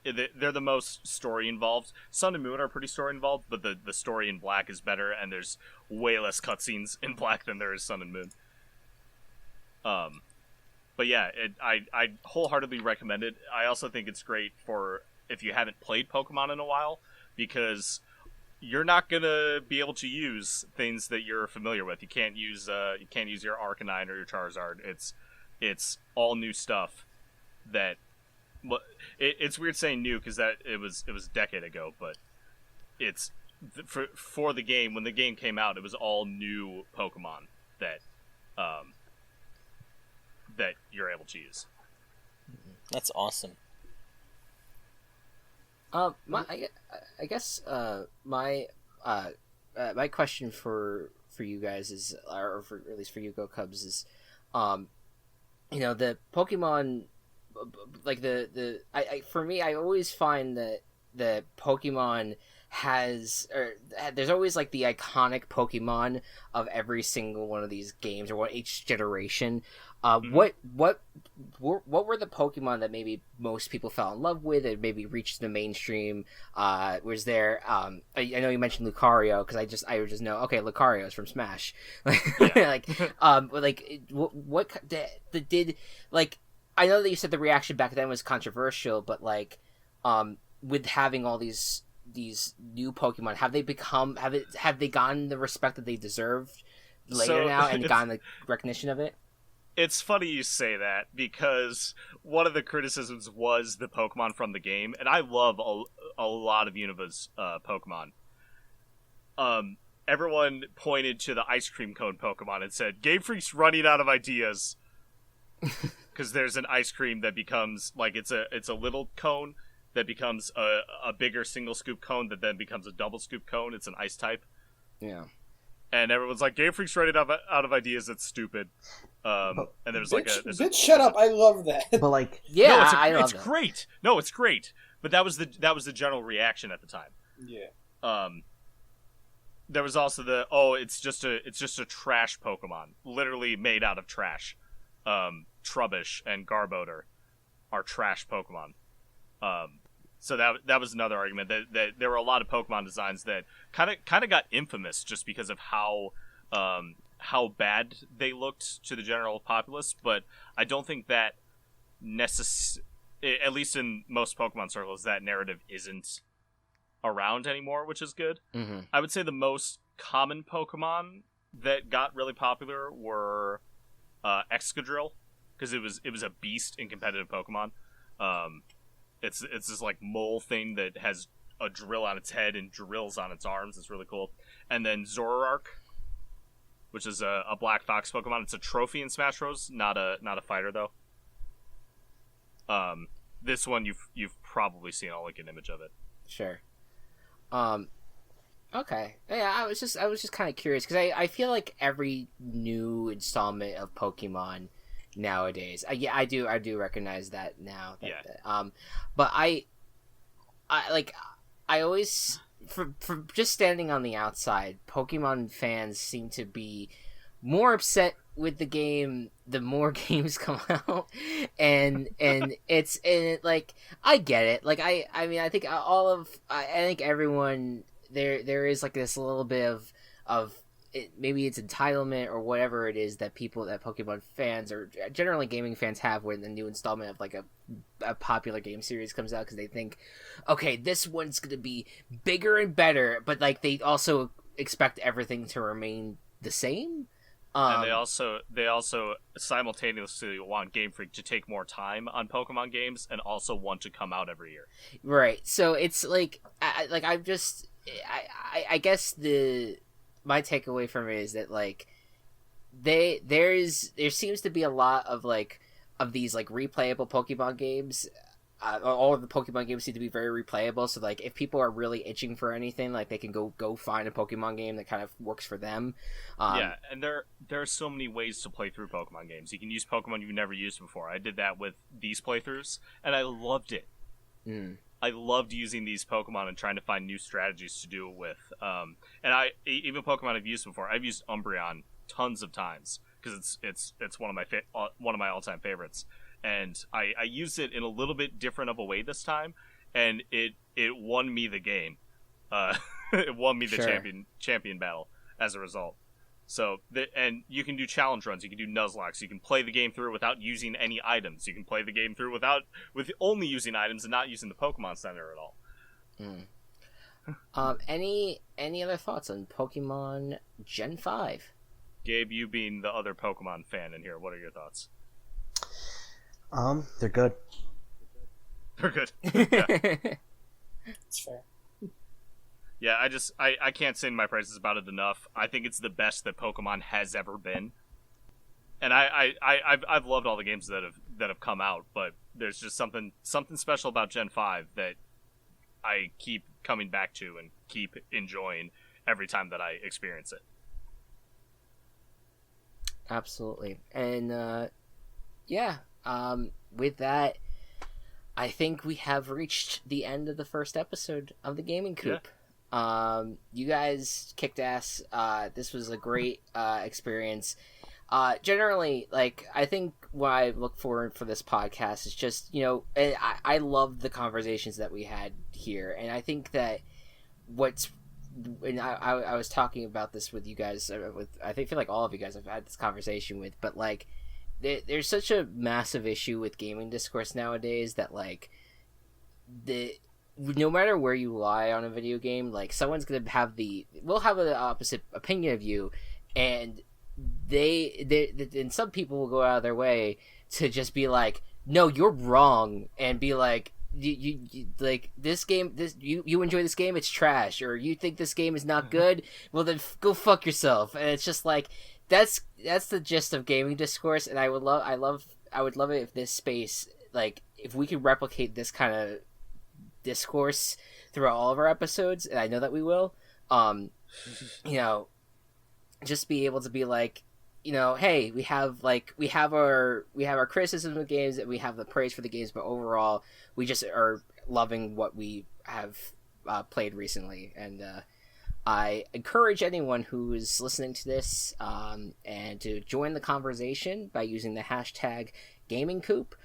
they're the most story involved. Sun and Moon are pretty story involved, but the story in Black is better, and there's way less cutscenes in Black than there is Sun and Moon. But yeah, I wholeheartedly recommend it. I also think it's great for if you haven't played Pokemon in a while, because you're not gonna be able to use things that you're familiar with. You can't use your Arcanine or your Charizard. It's all new stuff. That, it's weird saying new because that it was a decade ago, but it's for the game. When the game came out, it was all new Pokemon that that you're able to use. That's awesome. I guess my question for you guys is, or for, at least for you, Go Cubs, is, the Pokemon, like for me, I always find that the Pokemon there's always like the iconic Pokemon of every single one of these games, or each generation. What were the Pokemon that maybe most people fell in love with and maybe reached the mainstream? Was there? I know you mentioned Lucario, because I just know, okay, Lucario is from Smash. What did like? I know that you said the reaction back then was controversial, but like, with having all these new Pokemon, have they gotten the respect that they deserved later now, and gotten the recognition of it? It's funny you say that, because one of the criticisms was the Pokemon from the game, and I love a lot of Unova's Pokemon. Everyone pointed to the ice cream cone Pokemon and said, Game Freak's running out of ideas. Because there's an ice cream that becomes, like, it's a little cone that becomes a bigger single scoop cone that then becomes a double scoop cone. It's an ice type. Yeah. And everyone's like, Game Freak's running out of ideas. It's stupid. And there's bitch, shut up! I love that. But like, yeah, no, it's great. No, it's great. But that was the general reaction at the time. Yeah. There was also it's just a trash Pokemon, literally made out of trash. Trubbish and Garbodor are trash Pokemon. So that was another argument, that there were a lot of Pokemon designs that kind of got infamous just because of how bad they looked to the general populace. But I don't think that at least in most Pokemon circles, that narrative isn't around anymore, which is good. Mm-hmm. I would say the most common Pokemon that got really popular were Excadrill, because it was a beast in competitive Pokemon. It's this like mole thing that has a drill on its head and drills on its arms. It's really cool. And then Zoroark, which is a black fox Pokemon. It's a trophy in Smash Bros. Not a fighter though. This one you've probably seen. I'll link an image of it. Sure. Okay. Yeah, I was just kind of curious, because I feel like every new installment of Pokemon nowadays, I do recognize that now. But I always, for just standing on the outside, Pokemon fans seem to be more upset with the game the more games come out, and like, I get it. Like, I mean, I think I think everyone there is like this little bit of it, maybe it's entitlement or whatever it is that Pokemon fans or generally gaming fans have when the new installment of like a popular game series comes out, because they think, okay, this one's gonna be bigger and better, but like they also expect everything to remain the same. And they also simultaneously want Game Freak to take more time on Pokemon games and also want to come out every year. Right. So it's like, I guess my takeaway from it is that like there seems to be a lot of these like replayable Pokemon games all of the Pokemon games seem to be very replayable. So like, if people are really itching for anything, like they can go find a Pokemon game that kind of works for them. Yeah, and there are so many ways to play through Pokemon games. You can use Pokemon you've never used before. I did that with these playthroughs, and I loved it. I loved using these Pokemon and trying to find new strategies to do it with. And even Pokemon I've used before. I've used Umbreon tons of times because it's one of my all-time favorites. And I used it in a little bit different of a way this time, and it won me the game. It won me the champion battle as a result. So, and you can do challenge runs, you can do Nuzlocke, you can play the game through without using any items. You can play the game through with only using items and not using the Pokemon Center at all. Any other thoughts on Pokemon Gen 5? Gabe, you being the other Pokemon fan in here, what are your thoughts? They're good. They're good. Yeah. It's fair. Yeah, I can't sing my praises about it enough. I think it's the best that Pokemon has ever been, and I've loved all the games that have come out, but there's just something special about Gen 5 that I keep coming back to and keep enjoying every time that I experience it. Absolutely, and with that, I think we have reached the end of the first episode of the Gaming Coop. Yeah. You guys kicked ass. This was a great experience. Generally, like, I think what I look forward for this podcast is just, I love the conversations that we had here, and I think that I was talking about this with you guys, I feel like all of you guys have had this conversation with, but like, there's such a massive issue with gaming discourse nowadays that like no matter where you lie on a video game, like someone's gonna have the opposite opinion of you, and and some people will go out of their way to just be like, no, you're wrong, and be like, you like this game, you enjoy this game, it's trash, or you think this game is not good, well then go fuck yourself. And it's just like, that's the gist of gaming discourse, and I would love it if this space, like, if we could replicate this kind of discourse throughout all of our episodes, and I know that we will, just be able to be like, hey, we have our criticism of games, and we have the praise for the games, but overall we just are loving what we have played recently. And I encourage anyone who is listening to this and to join the conversation by using the hashtag Gaming Coop,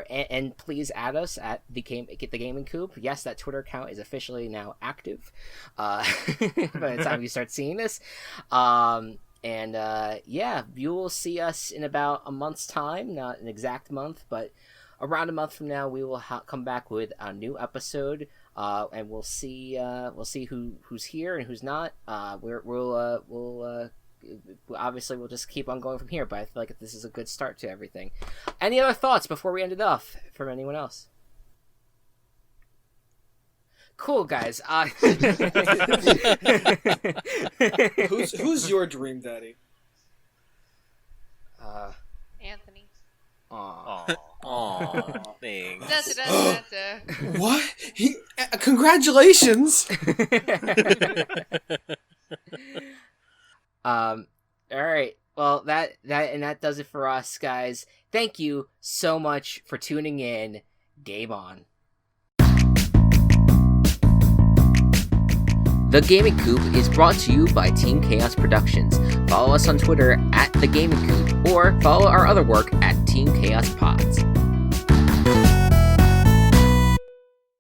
and please add us at the Gaming Coop. Yes, that Twitter account is officially now active by the time you start seeing this. You will see us in about a month's time, not an exact month, but around a month from now, we will come back with a new episode, and we'll see who's here and who's not. Obviously we'll just keep on going from here, but I feel like this is a good start to everything. Any other thoughts before we end it off from anyone else? Cool, guys. Who's your dream daddy? Anthony. Aww. Thanks. What? Congratulations. All right. Well, that does it for us, guys. Thank you so much for tuning in. Game on. The Gaming Coop is brought to you by Team Chaos Productions. Follow us on Twitter at The Gaming Coop, or follow our other work at Team Chaos Pods.